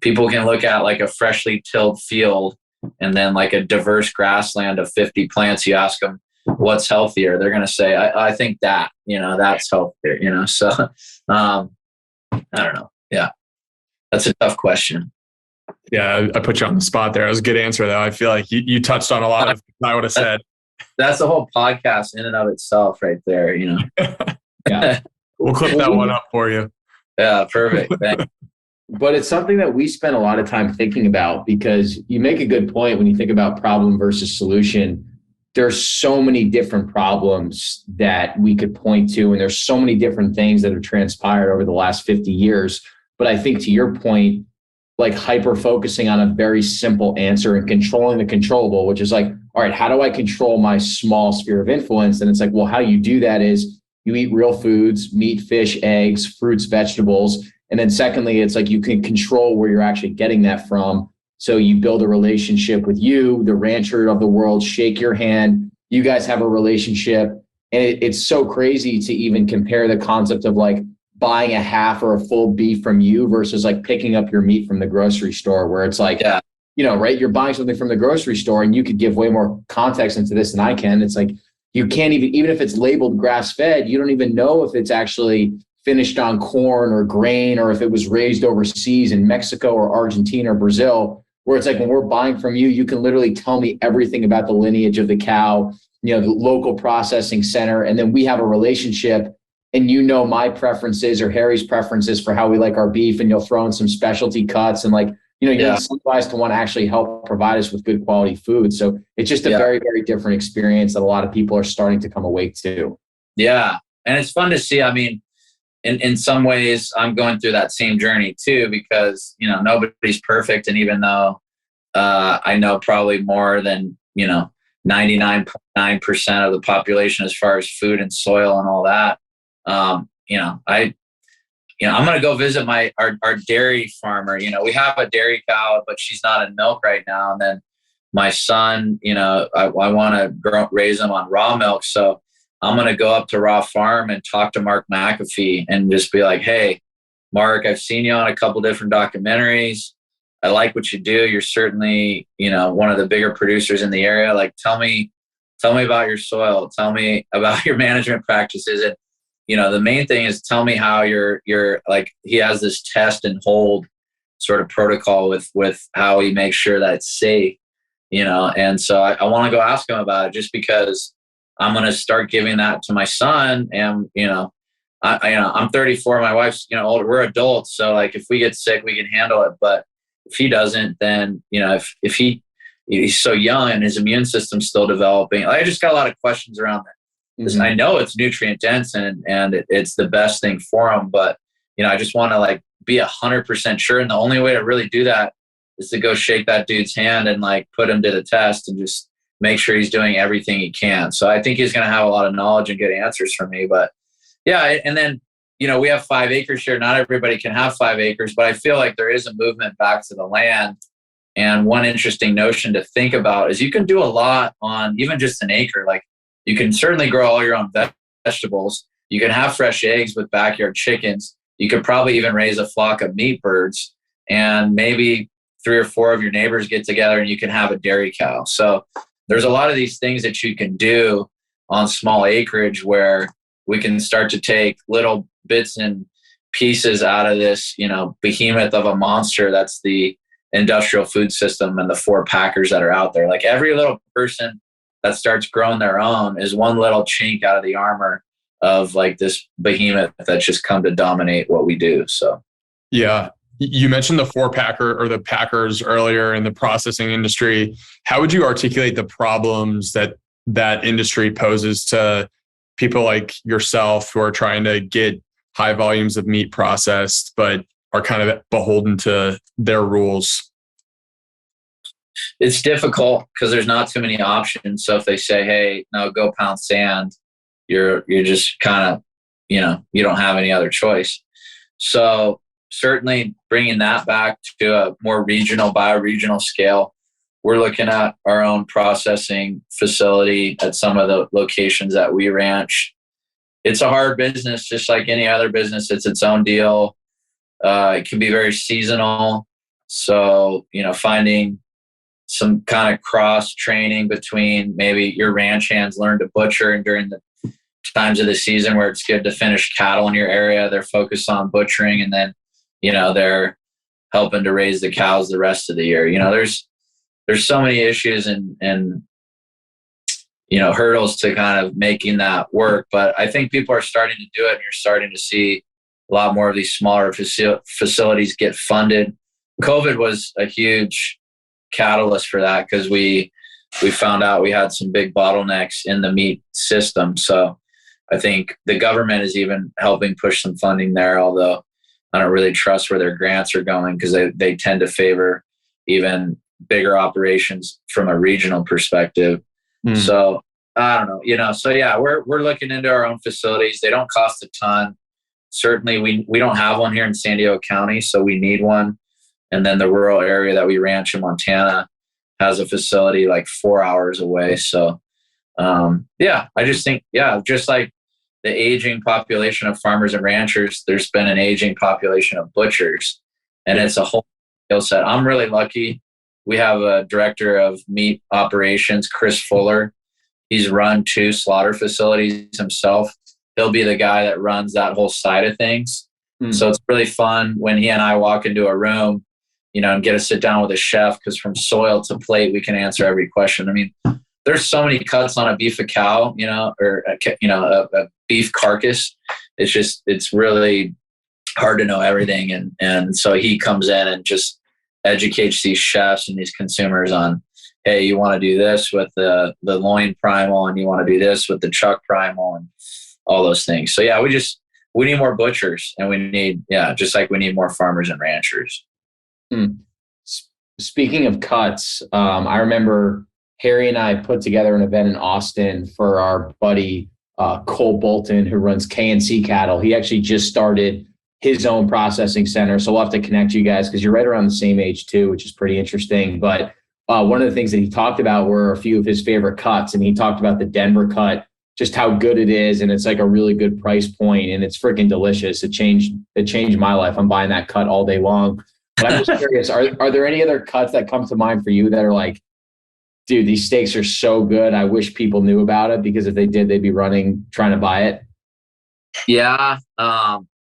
People can look at a freshly tilled field and then a diverse grassland of 50 plants. You ask them what's healthier, they're going to say, I think that, that's healthier, so I don't know. Yeah, that's a tough question. Yeah, I put you on the spot there. It was a good answer, though. I feel like you touched on a lot of what I would have said. That's the whole podcast in and of itself right there, Yeah. We'll clip that one up for you. Yeah, perfect. Thanks. But it's something that we spend a lot of time thinking about, because you make a good point when you think about problem versus solution. There's so many different problems that we could point to, and there's so many different things that have transpired over the last 50 years. But I think to your point, hyper focusing on a very simple answer and controlling the controllable, which is all right, how do I control my small sphere of influence? And it's well, how you do that is you eat real foods, meat, fish, eggs, fruits, vegetables. And then secondly, it's you can control where you're actually getting that from. So you build a relationship with you, the rancher of the world, shake your hand. You guys have a relationship. And it's so crazy to even compare the concept of buying a half or a full beef from you versus picking up your meat from the grocery store, where it's right? You're buying something from the grocery store, and you could give way more context into this than I can. It's you can't even if it's labeled grass fed, you don't even know if it's actually finished on corn or grain, or if it was raised overseas in Mexico or Argentina or Brazil, where it's when we're buying from you, you can literally tell me everything about the lineage of the cow, the local processing center. And then we have a relationship, and my preferences or Harry's preferences for how we like our beef, and you'll throw in some specialty cuts, and you're incentivized to want to actually help provide us with good quality food. So it's just a very, very different experience that a lot of people are starting to come awake to. Yeah. And it's fun to see. I mean, in some ways, I'm going through that same journey too, because, nobody's perfect. And even though I know probably more than, 99.9% of the population as far as food and soil and all that, I'm going to go visit our dairy farmer. We have a dairy cow, but she's not in milk right now. And then my son, I want to raise him on raw milk. So I'm going to go up to Raw Farm and talk to Mark McAfee and just be hey, Mark, I've seen you on a couple different documentaries. I like what you do. You're certainly, one of the bigger producers in the area. Tell me about your soil. Tell me about your management practices. And, the main thing is tell me how you're he has this test and hold sort of protocol with how he makes sure that it's safe, and so I want to go ask him about it, just because I'm going to start giving that to my son. And, I'm 34. My wife's, older. We're adults. So like, if we get sick, we can handle it. But if he doesn't, then, if he's so young and his immune system's still developing, I just got a lot of questions around that. Mm-hmm. I know it's nutrient dense and it's the best thing for him, but, I just want to like be 100% sure. And the only way to really do that is to go shake that dude's hand and like put him to the test and just make sure he's doing everything he can. So I think he's going to have a lot of knowledge and good answers from me. But yeah, and then, we have 5 acres here. Not everybody can have 5 acres, but I feel like there is a movement back to the land. And one interesting notion to think about is you can do a lot on even just an acre. Like you can certainly grow all your own vegetables. You can have fresh eggs with backyard chickens. You could probably even raise a flock of meat birds, and maybe 3 or 4 of your neighbors get together and you can have a dairy cow. So there's a lot of these things that you can do on small acreage where we can start to take little bits and pieces out of this, behemoth of a monster that's the industrial food system and the 4 packers that are out there. Like every little person that starts growing their own is one little chink out of the armor of like this behemoth that's just come to dominate what we do. So, yeah. You mentioned the 4 packer or the packers earlier in the processing industry. How would you articulate the problems that industry poses to people like yourself who are trying to get high volumes of meat processed, but are kind of beholden to their rules? It's difficult because there's not too many options. So if they say, hey, no, go pound sand, you're just kind of, you don't have any other choice. So certainly bringing that back to a more regional, bioregional scale, we're looking at our own processing facility at some of the locations that we ranch. It's a hard business, just like any other business. It's its own deal. It can be very seasonal. So, finding some kind of cross training between maybe your ranch hands learn to butcher, and during the times of the season where it's good to finish cattle in your area, they're focused on butchering, and then, they're helping to raise the cows the rest of the year. There's so many issues and hurdles to kind of making that work. But I think people are starting to do it, and you're starting to see a lot more of these smaller facilities get funded. COVID was a huge catalyst for that because we found out we had some big bottlenecks in the meat system. So I think the government is even helping push some funding there, although I don't really trust where their grants are going because they tend to favor even bigger operations from a regional perspective. So I don't know, so yeah, we're looking into our own facilities. They don't cost a ton. Certainly we don't have one here in San Diego County, so we need one. And then the rural area that we ranch in Montana has a facility like 4 hours away. So I just think, just like the aging population of farmers and ranchers, there's been an aging population of butchers, and it's a whole skill set. I'm really lucky. We have a director of meat operations, Chris Fuller. He's run 2 slaughter facilities himself. He'll be the guy that runs that whole side of things. So it's really fun when he and I walk into a room, and get to sit down with a chef, because from soil to plate, we can answer every question. I mean, there's so many cuts on a beef cow, or a beef carcass. It's really hard to know everything. And so he comes in and just educates these chefs and these consumers on, hey, you want to do this with the loin primal, and you want to do this with the chuck primal, and all those things. So yeah, we need more butchers, and we need, just like we need more farmers and ranchers. Speaking of cuts, I remember Harry and I put together an event in Austin for our buddy Cole Bolton, who runs K&C Cattle. He actually just started his own processing center. So we'll have to connect you guys because you're right around the same age too, which is pretty interesting. But one of the things that he talked about were a few of his favorite cuts. And he talked about the Denver cut, just how good it is. And it's like a really good price point, and it's freaking delicious. It changed my life. I'm buying that cut all day long. But I'm just curious, are there any other cuts that come to mind for you that are like, dude, these steaks are so good, I wish people knew about it, because if they did, they'd be trying to buy it? Yeah.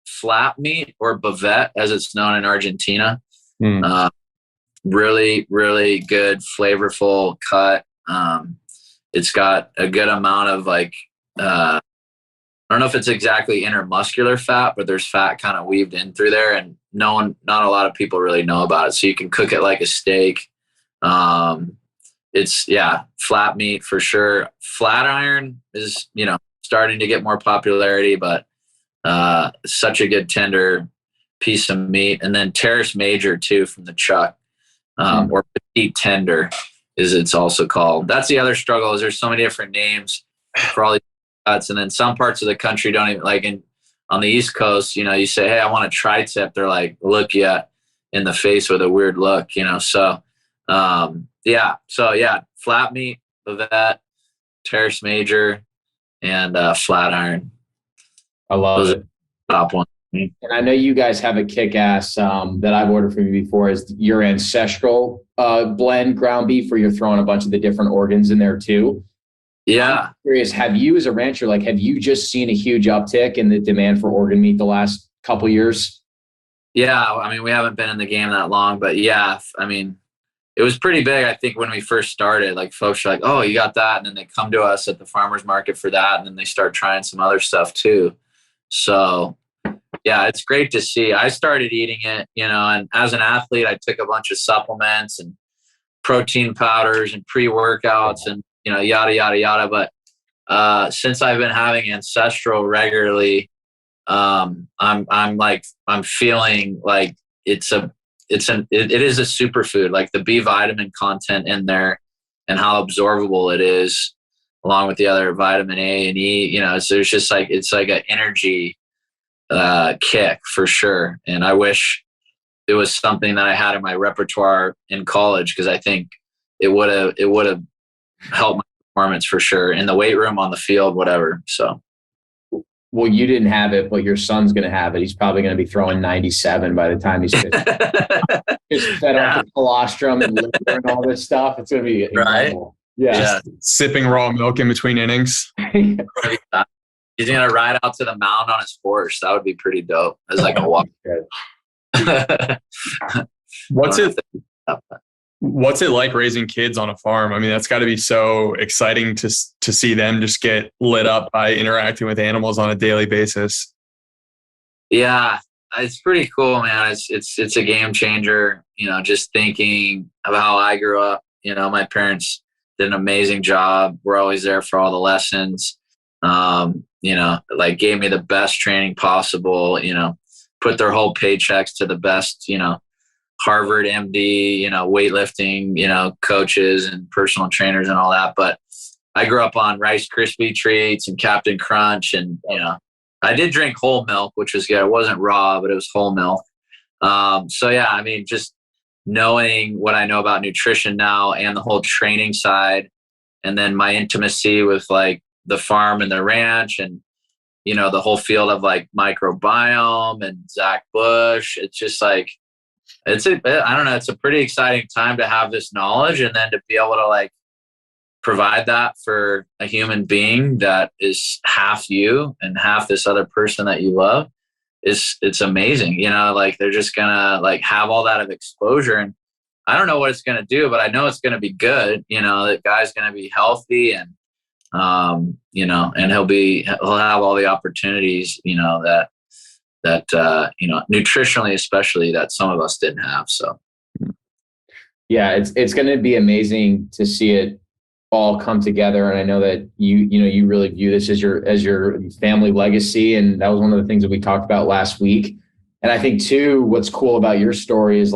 Flap meat, or bavette, as it's known in Argentina. Really, really good, flavorful cut. It's got a good amount of I don't don't know if it's exactly intermuscular fat, but there's fat kind of weaved in through there, and not a lot of people really know about it. So you can cook it like a steak. It's flat meat for sure. Flat iron is, starting to get more popularity, but such a good tender piece of meat. And then Terrace Major too, from the chuck, or petite tender is it's also called. That's the other struggle, is there's so many different names for all these cuts. And then some parts of the country don't even, like on the East Coast, you say, hey, I want a tri-tip. They're like, look you in the face with a weird look, so flat meat, Bavette, Terrace Major, and flat iron. I love it. Top one. And I know you guys have a kick-ass that I've ordered from you before, is your ancestral blend ground beef, where you're throwing a bunch of the different organs in there too. Yeah. I'm curious, have you as a rancher, have you just seen a huge uptick in the demand for organ meat the last couple of years? Yeah. I mean, we haven't been in the game that long, but yeah, I mean, it was pretty big. I think when we first started, folks are like, oh, you got that. And then they come to us at the farmer's market for that. And then they start trying some other stuff too. So yeah, it's great to see. I started eating it, and as an athlete, I took a bunch of supplements and protein powders and pre-workouts and, yada, yada, yada. But since I've been having ancestral regularly, I'm feeling like it is a superfood, like the B vitamin content in there and how absorbable it is, along with the other vitamin A and E, so there's just it's like an energy kick for sure. And I wish it was something that I had in my repertoire in college, because I think it would have helped my performance for sure, in the weight room, on the field, whatever. So. Well, you didn't have it, but your son's going to have it. He's probably going to be throwing 97 by the time he's 50. Just fed up with colostrum and liver and all this stuff. It's going to be incredible. Right? Yeah. Sipping raw milk in between innings. He's going to ride out to the mound on his horse. That would be pretty dope. As like a walk. What's it like raising kids on a farm? I mean, that's got to be so exciting to see them just get lit up by interacting with animals on a daily basis. Yeah, it's pretty cool, man. It's a game changer. Just thinking of how I grew up. My parents did an amazing job. We're always there for all the lessons. Gave me the best training possible. Put their whole paychecks to the best. Harvard MD, weightlifting, coaches and personal trainers and all that. But I grew up on Rice Krispie treats and Captain Crunch. And, I did drink whole milk, which was good. It wasn't raw, but it was whole milk. So yeah, I mean, just knowing what I know about nutrition now and the whole training side, and then my intimacy with the farm and the ranch and, the whole field of microbiome and Zach Bush. It's just I don't know. It's a pretty exciting time to have this knowledge, and then to be able to provide that for a human being that is half you and half this other person that you love. It's amazing. They're just gonna have all that of exposure, and I don't know what it's gonna do, but I know it's gonna be good. That guy's gonna be healthy, and and he'll have all the opportunities, that nutritionally, especially, that some of us didn't have. So yeah, it's going to be amazing to see it all come together. And I know that you really view this as your family legacy. And that was one of the things that we talked about last week. And I think too, what's cool about your story is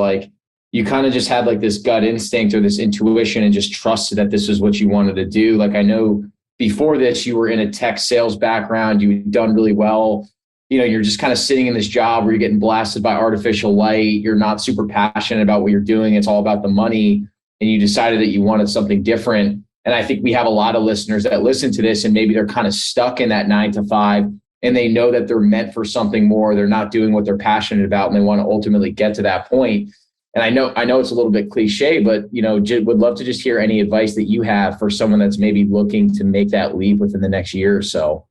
you kind of just had this gut instinct or this intuition and just trusted that this is what you wanted to do. I know before this, you were in a tech sales background, you'd done really well. You're just kind of sitting in this job where you're getting blasted by artificial light. You're not super passionate about what you're doing. It's all about the money. And you decided that you wanted something different. And I think we have a lot of listeners that listen to this and maybe they're kind of stuck in that 9-to-5 and they know that they're meant for something more. They're not doing what they're passionate about and they want to ultimately get to that point. And I know it's a little bit cliche, but, would love to just hear any advice that you have for someone that's maybe looking to make that leap within the next year or so.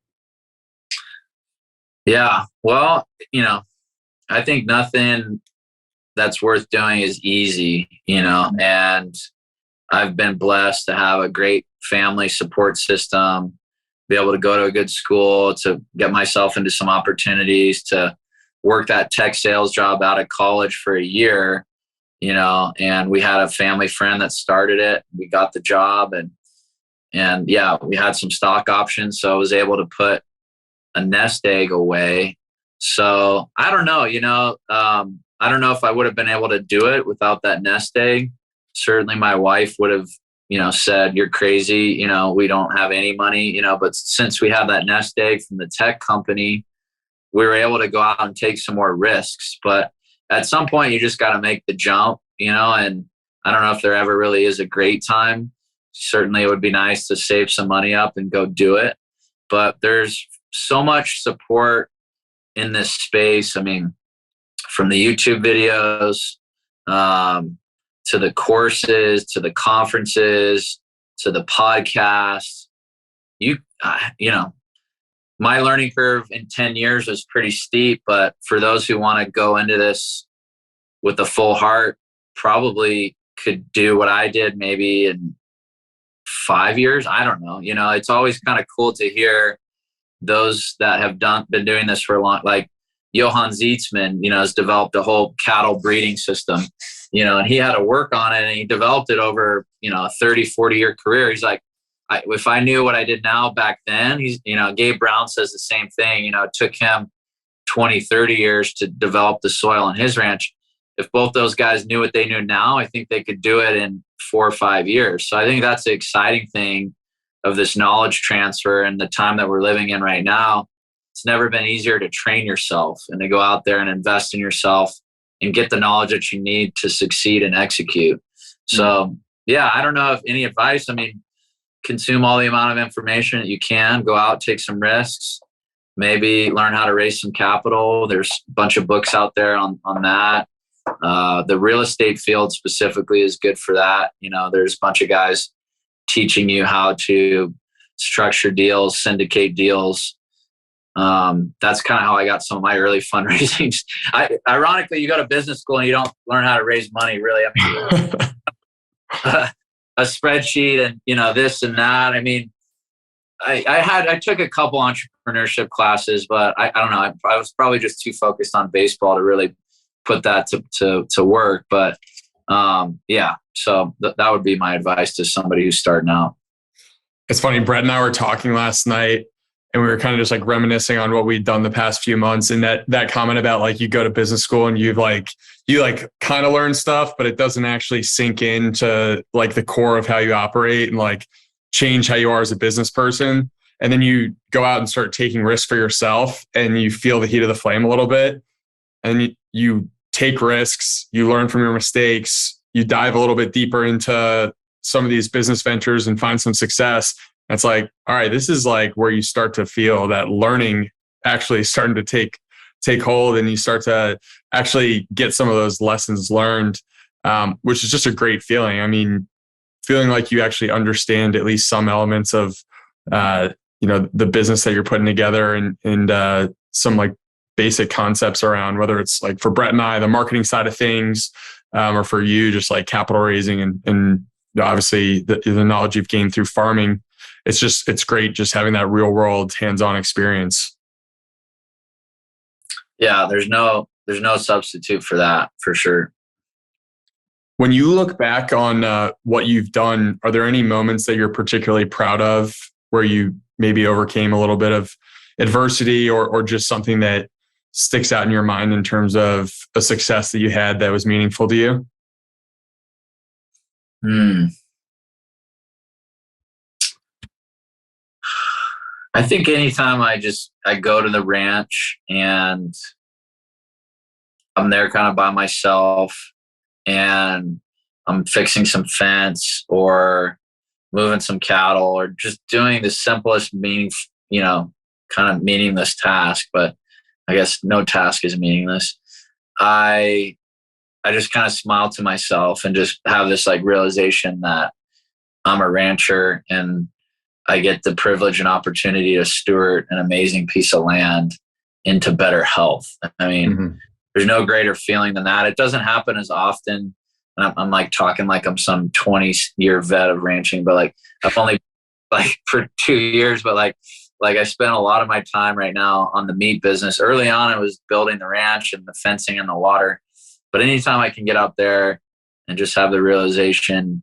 Yeah. Well, I think nothing that's worth doing is easy, and I've been blessed to have a great family support system, be able to go to a good school, to get myself into some opportunities, to work that tech sales job out of college for a year, and we had a family friend that started it. We got the job and yeah, we had some stock options. So I was able to put a nest egg away. So I don't know, I don't know if I would have been able to do it without that nest egg. Certainly my wife would have, said, "You're crazy. We don't have any money," but since we had that nest egg from the tech company, we were able to go out and take some more risks. But at some point you just got to make the jump, and I don't know if there ever really is a great time. Certainly it would be nice to save some money up and go do it. But there's so much support in this space. I mean, from the YouTube videos, to the courses, to the conferences, to the podcasts, my learning curve in 10 years was pretty steep, but for those who want to go into this with a full heart, probably could do what I did maybe in 5 years. I don't know. It's always kind of cool to hear those that have been doing this for a long, like Johann Zietzman, has developed a whole cattle breeding system, and he had to work on it, and he developed it over, a 30, 40-year career. He's like, if I knew what I did now back then, Gabe Brown says the same thing. It took him 20, 30 years to develop the soil on his ranch. If both those guys knew what they knew now, I think they could do it in 4 or 5 years. So I think that's the exciting thing of this knowledge transfer and the time that we're living in right now. It's never been easier to train yourself and to go out there and invest in yourself and get the knowledge that you need to succeed and execute. So yeah, I don't know if any advice. I mean, consume all the amount of information that you can, go out, take some risks, maybe learn how to raise some capital. There's a bunch of books out there on that. The real estate field specifically is good for that. There's a bunch of guys teaching you how to structure deals, syndicate deals. That's kind of how I got some of my early fundraising. Ironically, you go to business school and you don't learn how to raise money, really. I mean, a spreadsheet and, this and that. I mean, I took a couple entrepreneurship classes, but I don't know. I was probably just too focused on baseball to really put that to work. But yeah, so that would be my advice to somebody who's starting out. It's funny. Brett and I were talking last night, and we were kind of just like reminiscing on what we'd done the past few months. And that comment about like, you go to business school and you kind of learn stuff, but it doesn't actually sink into like the core of how you operate and like change how you are as a business person. And then you go out and start taking risks for yourself, and you feel the heat of the flame a little bit, and you take risks, you learn from your mistakes, you dive a little bit deeper into some of these business ventures and find some success. It's like, all right, this is like where you start to feel that learning actually starting to take hold, and you start to actually get some of those lessons learned, which is just a great feeling. I mean, feeling like you actually understand at least some elements of, the business that you're putting together, and some like basic concepts around, whether it's like for Brett and I, the marketing side of things, or for you, just like capital raising and obviously the knowledge you've gained through farming. It's great just having that real world hands-on experience. Yeah, there's no substitute for that, for sure. When you look back on what you've done, are there any moments that you're particularly proud of where you maybe overcame a little bit of adversity, or just something that sticks out in your mind in terms of a success that you had that was meaningful to you? I think anytime I go to the ranch and I'm there kind of by myself and I'm fixing some fence or moving some cattle or just doing the simplest kind of meaningless task, but I guess no task is meaningless. I just kind of smile to myself and just have this like realization that I'm a rancher and I get the privilege and opportunity to steward an amazing piece of land into better health. I mean, there's no greater feeling than that. It doesn't happen as often. And I'm like talking like I'm some 20-year vet of ranching, but like I've only like for 2 years, but like I spent a lot of my time right now on the meat business. Early on, I was building the ranch and the fencing and the water. But anytime I can get out there and just have the realization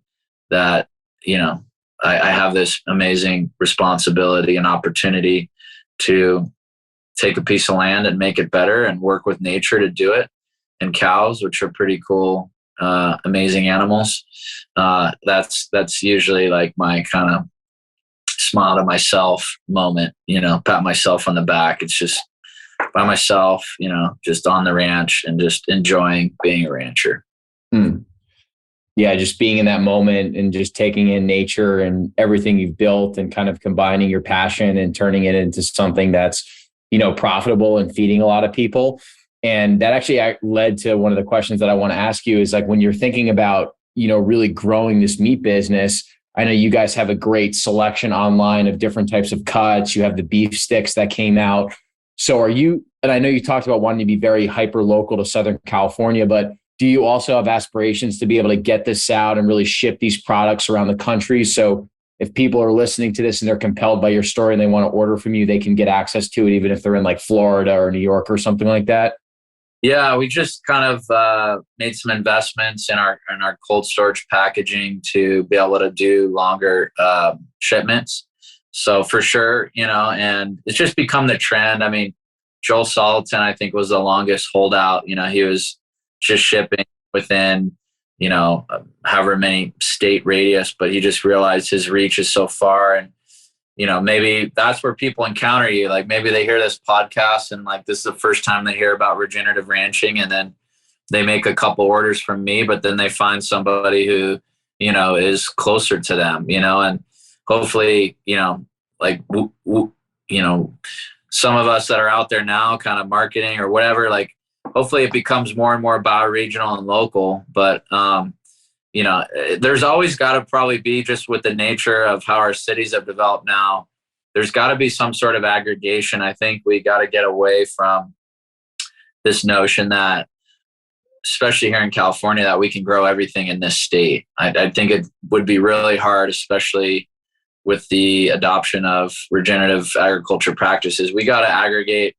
that, I have this amazing responsibility and opportunity to take a piece of land and make it better and work with nature to do it. And cows, which are pretty cool, amazing animals. That's usually like my kind of smile to myself moment, pat myself on the back. It's just by myself, just on the ranch and just enjoying being a rancher. Yeah, just being in that moment and just taking in nature and everything you've built and kind of combining your passion and turning it into something that's, profitable and feeding a lot of people. And that actually led to one of the questions that I want to ask you is like, when you're thinking about, really growing this meat business, I know you guys have a great selection online of different types of cuts. You have the beef sticks that came out. So and I know you talked about wanting to be very hyper local to Southern California, but do you also have aspirations to be able to get this out and really ship these products around the country? So if people are listening to this and they're compelled by your story and they want to order from you, they can get access to it, even if they're in like Florida or New York or something like that? Yeah, we just kind of made some investments in our cold storage packaging to be able to do longer shipments. So for sure, and it's just become the trend. I mean, Joel Salatin, I think, was the longest holdout. He was just shipping within, however many state radius, but he just realized his reach is so far. And, maybe that's where people encounter you. Like maybe they hear this podcast and like, this is the first time they hear about regenerative ranching, and then they make a couple orders from me, but then they find somebody who, is closer to them, and hopefully, like, some of us that are out there now kind of marketing or whatever, like, hopefully it becomes more and more bio-regional and local. But, there's always got to probably be, just with the nature of how our cities have developed now, there's got to be some sort of aggregation. I think we got to get away from this notion that, especially here in California, that we can grow everything in this state. I think it would be really hard, especially with the adoption of regenerative agriculture practices. We got to aggregate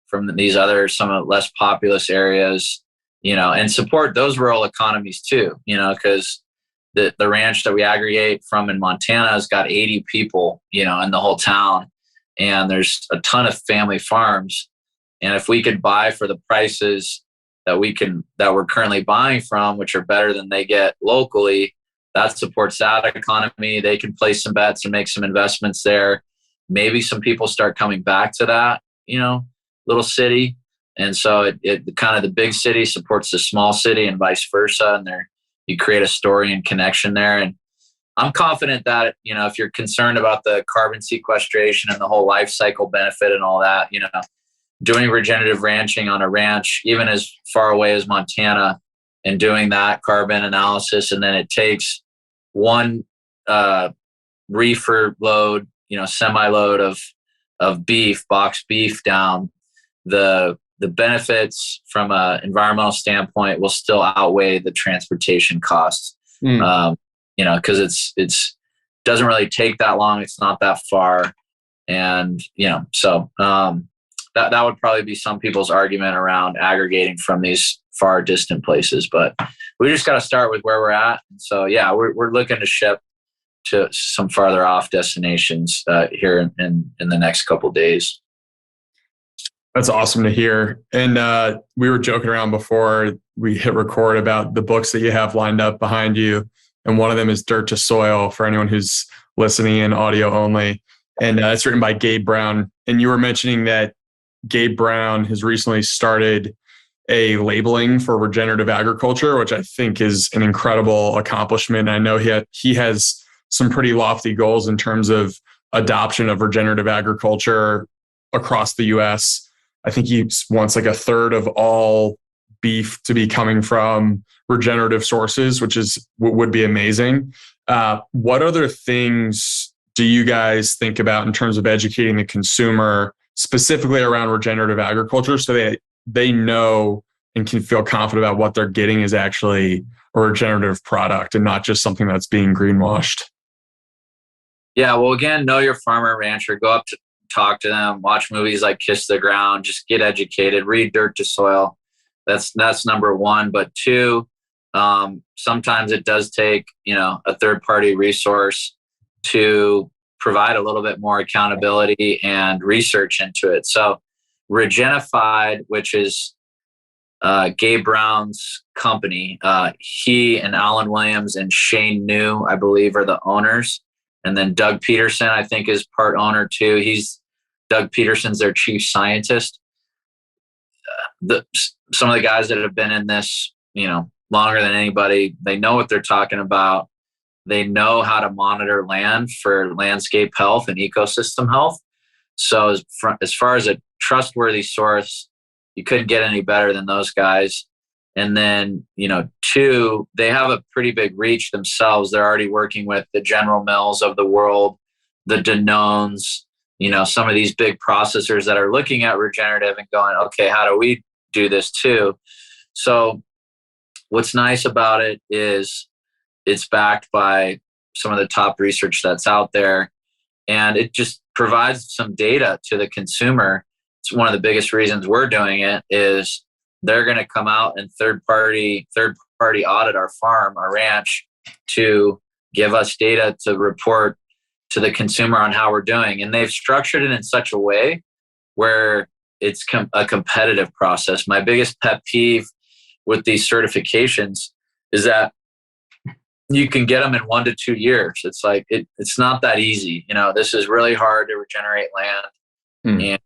from these other, some less populous areas, and support those rural economies too, because the ranch that we aggregate from in Montana has got 80 people, in the whole town. And there's a ton of family farms. And if we could buy for the prices that we're currently buying from, which are better than they get locally, that supports that economy. They can place some bets and make some investments there. Maybe some people start coming back to that, little city. And so it kind of, the big city supports the small city and vice versa. And you create a story and connection there. And I'm confident that, if you're concerned about the carbon sequestration and the whole life cycle benefit and all that, doing regenerative ranching on a ranch, even as far away as Montana, and doing that carbon analysis, and then it takes one reefer load, semi-load of beef, boxed beef down, the benefits from an environmental standpoint will still outweigh the transportation costs. Because it's doesn't really take that long. It's not that far. And, so that would probably be some people's argument around aggregating from these far distant places, but we just got to start with where we're at. And so, yeah, we're looking to ship to some farther off destinations here in the next couple of days. That's awesome to hear. And we were joking around before we hit record about the books that you have lined up behind you. And one of them is Dirt to Soil, for anyone who's listening in audio only. And it's written by Gabe Brown. And you were mentioning that Gabe Brown has recently started a labeling for regenerative agriculture, which I think is an incredible accomplishment. I know he has some pretty lofty goals in terms of adoption of regenerative agriculture across the US. I think he wants like a third of all beef to be coming from regenerative sources, which would be amazing. What other things do you guys think about in terms of educating the consumer specifically around regenerative agriculture, so they know and can feel confident about what they're getting is actually a regenerative product and not just something that's being greenwashed? Yeah. Well, again, know your farmer, rancher, go up to talk to them, watch movies like Kiss the Ground, just get educated, read Dirt to Soil. That's number one. But two, sometimes it does take, a third party resource to provide a little bit more accountability and research into it. So Regenified, which is Gabe Brown's company, he and Alan Williams and Shane New, I believe, are the owners. And then Doug Peterson, I think, is part owner too. Doug Peterson's their chief scientist. Some of the guys that have been in this, longer than anybody, they know what they're talking about. They know how to monitor land for landscape health and ecosystem health. So as far as a trustworthy source, you couldn't get any better than those guys. And then, two, they have a pretty big reach themselves. They're already working with the General Mills of the world, the Danones, some of these big processors that are looking at regenerative and going, okay, how do we do this too? So what's nice about it is it's backed by some of the top research that's out there, and it just provides some data to the consumer. It's one of the biggest reasons we're doing it is they're going to come out and third party audit our farm, our ranch, to give us data to report to the consumer on how we're doing. And they've structured it in such a way where it's a competitive process. My biggest pet peeve with these certifications is that you can get them in 1 to 2 years. It's like, it's not that easy. This is really hard to regenerate land. And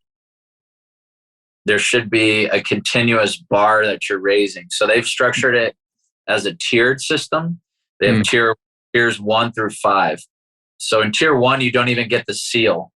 there should be a continuous bar that you're raising. So they've structured it as a tiered system. They have tiers 1 through 5. So in tier 1, you don't even get the seal.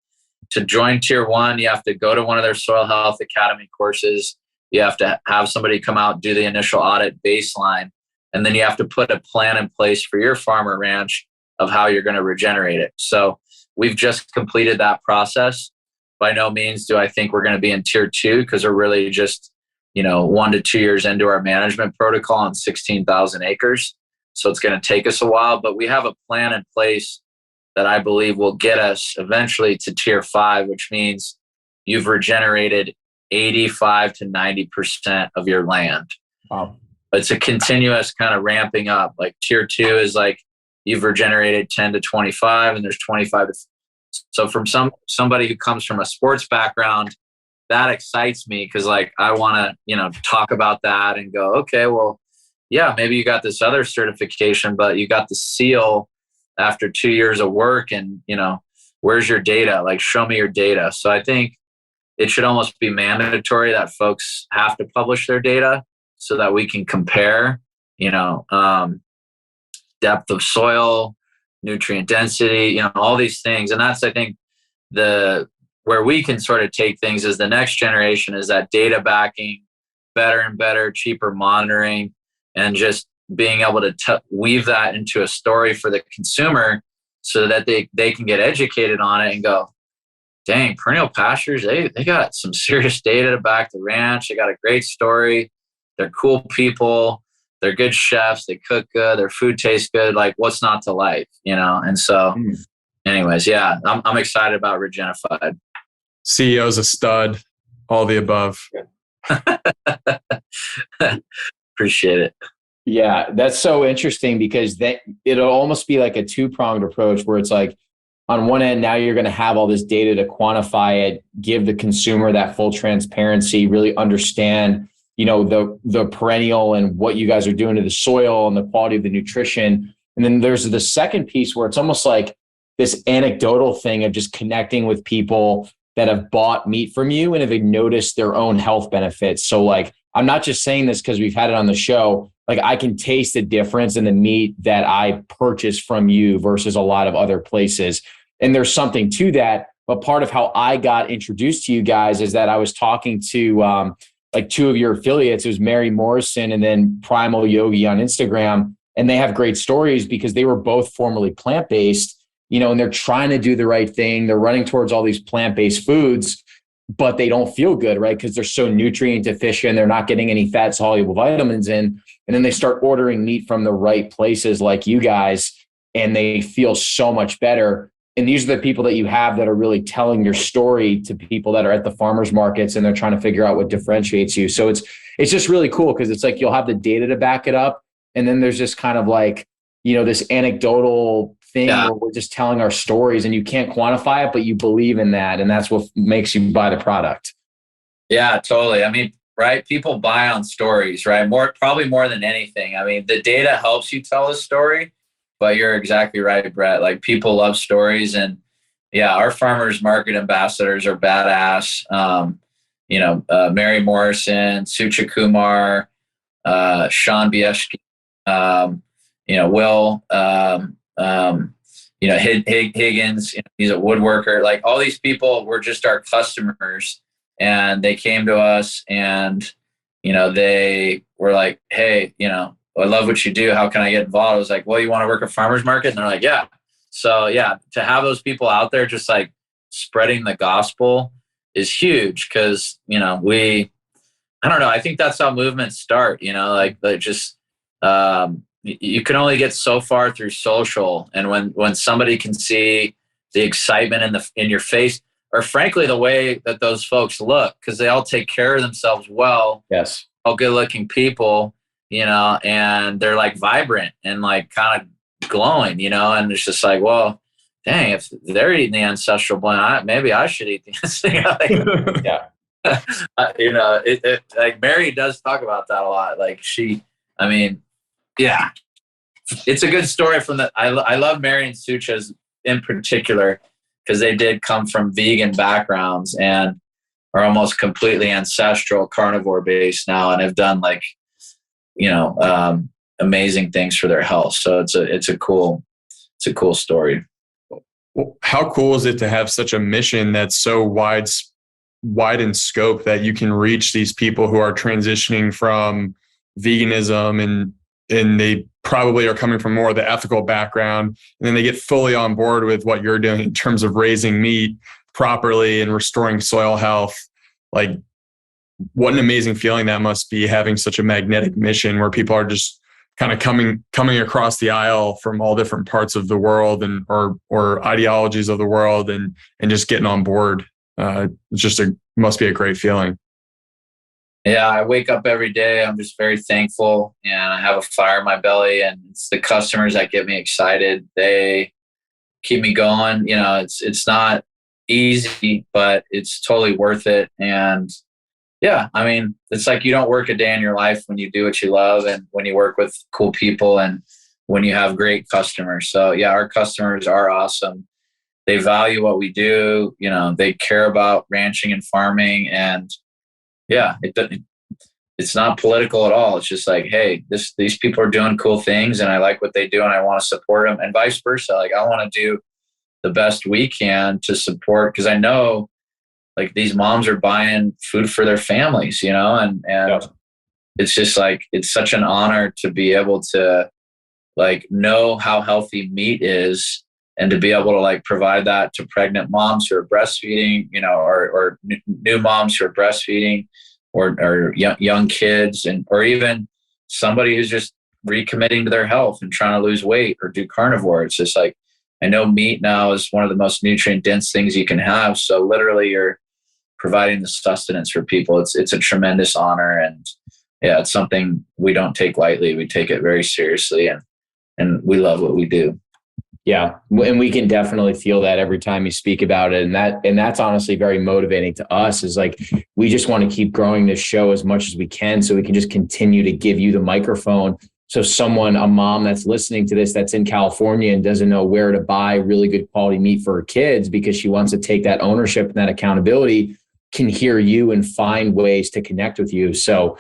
To join tier 1, you have to go to one of their Soil Health Academy courses. You have to have somebody come out, do the initial audit baseline, and then you have to put a plan in place for your farm or ranch of how you're going to regenerate it. So we've just completed that process. By no means do I think we're going to be in tier 2 because we're really just, 1 to 2 years into our management protocol on 16,000 acres. So it's going to take us a while, but we have a plan in place that I believe will get us eventually to tier 5, which means you've regenerated 85 to 90% of your land. Wow. It's a continuous kind of ramping up. Like tier 2 is like you've regenerated 10 to 25, and there's 25 to. So from somebody who comes from a sports background, that excites me because like I want to talk about that and go, okay, well, yeah, maybe you got this other certification, but you got the seal after 2 years of work, and where's your data? Like, show me your data. So I think it should almost be mandatory that folks have to publish their data so that we can compare, depth of soil, nutrient density, all these things. And that's, I think, where we can sort of take things as the next generation is that data backing, better and better, cheaper monitoring, and just being able to weave that into a story for the consumer so that they can get educated on it and go, dang, Perennial Pastures, they got some serious data to back the ranch. They got a great story. They're cool people. They're good chefs. They cook good. Their food tastes good. Like, what's not to like, And so anyways, yeah, I'm excited about Regenified. CEO's a stud, all the above. Appreciate it. Yeah, that's so interesting because it'll almost be like a two-pronged approach where it's like, on one end, now you're going to have all this data to quantify it, give the consumer that full transparency, really understand, the perennial and what you guys are doing to the soil and the quality of the nutrition. And then there's the second piece where it's almost like this anecdotal thing of just connecting with people that have bought meat from you and have noticed their own health benefits. So like, I'm not just saying this because we've had it on the show. Like, I can taste the difference in the meat that I purchase from you versus a lot of other places. And there's something to that. But part of how I got introduced to you guys is that I was talking to like two of your affiliates. It was Mary Morrison and then Primal Yogi on Instagram. And they have great stories because they were both formerly plant-based, and they're trying to do the right thing. They're running towards all these plant-based foods, but they don't feel good, right? Because they're so nutrient deficient. They're not getting any fat soluble vitamins in. And then they start ordering meat from the right places like you guys, and they feel so much better. And these are the people that you have that are really telling your story to people that are at the farmers markets, and they're trying to figure out what differentiates you. So it's just really cool, because it's like you'll have the data to back it up. And then there's just kind of like, this anecdotal thing where we're just telling our stories, and you can't quantify it, but you believe in that. And that's what makes you buy the product. Yeah, totally. I mean, right. People buy on stories, right? Probably more than anything. I mean, the data helps you tell a story, but you're exactly right, Brett. Like, people love stories, and yeah, our farmers market ambassadors are badass. Mary Morrison, Sucha Kumar, Sean Bieschke, Will, Higgins, he's a woodworker. Like, all these people were just our customers, and they came to us, and, they were like, hey, I love what you do. How can I get involved? I was like, well, you want to work at farmers market? And they're like, yeah. So yeah, to have those people out there just like spreading the gospel is huge, because, I don't know. I think that's how movements start, you can only get so far through social. And when somebody can see the excitement in your face, or frankly, the way that those folks look, because they all take care of themselves well. Yes. All good looking people, and they're like vibrant and like kind of glowing, and it's just like, well, dang, if they're eating the ancestral blend, maybe I should eat this. Yeah. Like, Mary does talk about that a lot. Like, yeah, it's a good story from the, I love Mary and Sucha's in particular, because they did come from vegan backgrounds and are almost completely ancestral carnivore based now, and have done like, amazing things for their health. So it's a cool story. How cool is it to have such a mission that's so wide in scope, that you can reach these people who are transitioning from veganism, and they probably are coming from more of the ethical background, and then they get fully on board with what you're doing in terms of raising meat properly and restoring soil health. Like, what an amazing feeling that must be, having such a magnetic mission where people are just kind of coming across the aisle from all different parts of the world or ideologies of the world, and just getting on board. Must be a great feeling. Yeah, I wake up every day. I'm just very thankful, and I have a fire in my belly, and it's the customers that get me excited. They keep me going. It's not easy, but it's totally worth it. And yeah, I mean, it's like you don't work a day in your life when you do what you love, and when you work with cool people, and when you have great customers. So yeah, our customers are awesome. They value what we do. They care about ranching and farming, and yeah, it's not political at all. It's just like, hey, these people are doing cool things, and I like what they do, and I want to support them, and vice versa. Like, I want to do the best we can to support, because I know, like, these moms are buying food for their families, and yeah. It's just like, it's such an honor to be able to like know how healthy meat is, and to be able to like provide that to pregnant moms who are breastfeeding, or new moms who are breastfeeding, or young kids, or even somebody who's just recommitting to their health and trying to lose weight or do carnivore. It's just like, I know meat now is one of the most nutrient dense things you can have. So literally you're providing the sustenance for people. It's a tremendous honor. And yeah, it's something we don't take lightly. We take it very seriously, and we love what we do. Yeah. And we can definitely feel that every time you speak about it. And that's honestly very motivating to us, is like, we just want to keep growing this show as much as we can, so we can just continue to give you the microphone. So a mom that's listening to this, that's in California and doesn't know where to buy really good quality meat for her kids, because she wants to take that ownership and that accountability, can hear you and find ways to connect with you. So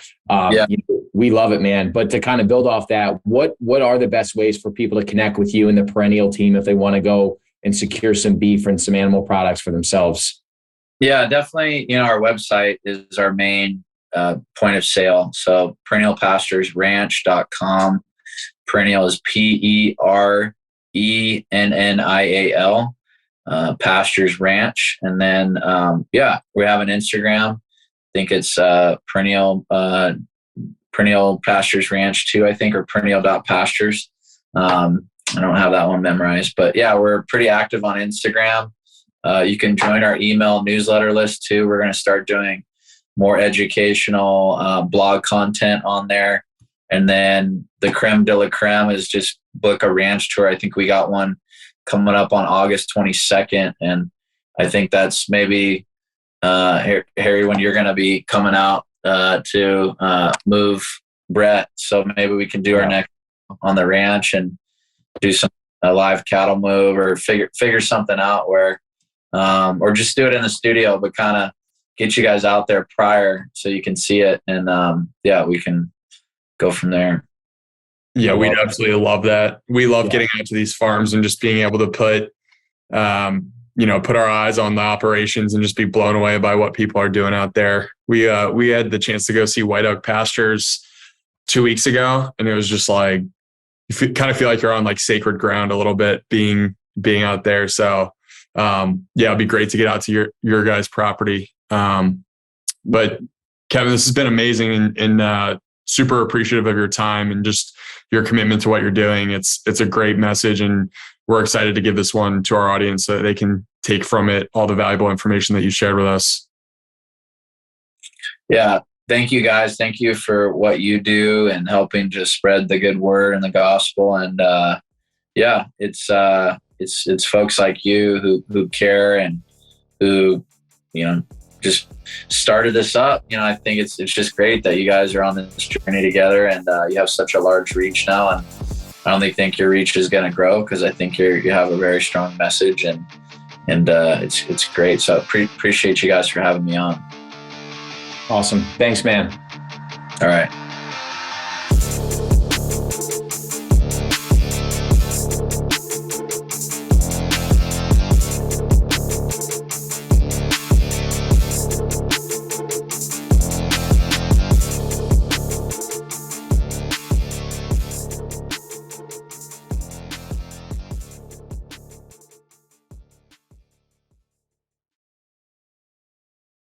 we love it, man. But to kind of build off that, what are the best ways for people to connect with you and the Perennial team if they want to go and secure some beef and some animal products for themselves? Yeah, definitely. Our website is our main point of sale. So perennialpasturesranch.com. Perennial is Perennial, Pastures Ranch. And then, we have an Instagram. I think it's Perennial Pastures Ranch too, I think, or perennial.pastures. I don't have that one memorized, but yeah, we're pretty active on Instagram. You can join our email newsletter list too. We're going to start doing more educational blog content on there. And then the creme de la creme is just book a ranch tour. I think we got one coming up on August 22nd. And I think that's maybe, Harry, when you're going to be coming out to move Brett. So maybe we can do our next on the ranch and do a live cattle move, or figure something out where, or just do it in the studio, but kind of get you guys out there prior so you can see it. And we can go from there. Yeah, we'd absolutely love that. We love getting out to these farms and just being able to put our eyes on the operations and just be blown away by what people are doing out there. We had the chance to go see White Oak Pastures 2 weeks ago, and it was just like, you kind of feel like you're on like sacred ground a little bit being out there. So it'd be great to get out to your guys' property. But Kevin, this has been amazing, and super appreciative of your time and just your commitment to what you're doing. It's a great message, and we're excited to give this one to our audience so that they can take from it all the valuable information that you shared with us. Yeah. Thank you guys. Thank you for what you do and helping to spread the good word and the gospel. And it's folks like you who care and who, just started this up. I think it's just great that you guys are on this journey together, and you have such a large reach now. And I only think your reach is going to grow, because I think you have a very strong message, and it's great. So appreciate you guys for having me on. Awesome. Thanks, man. All right.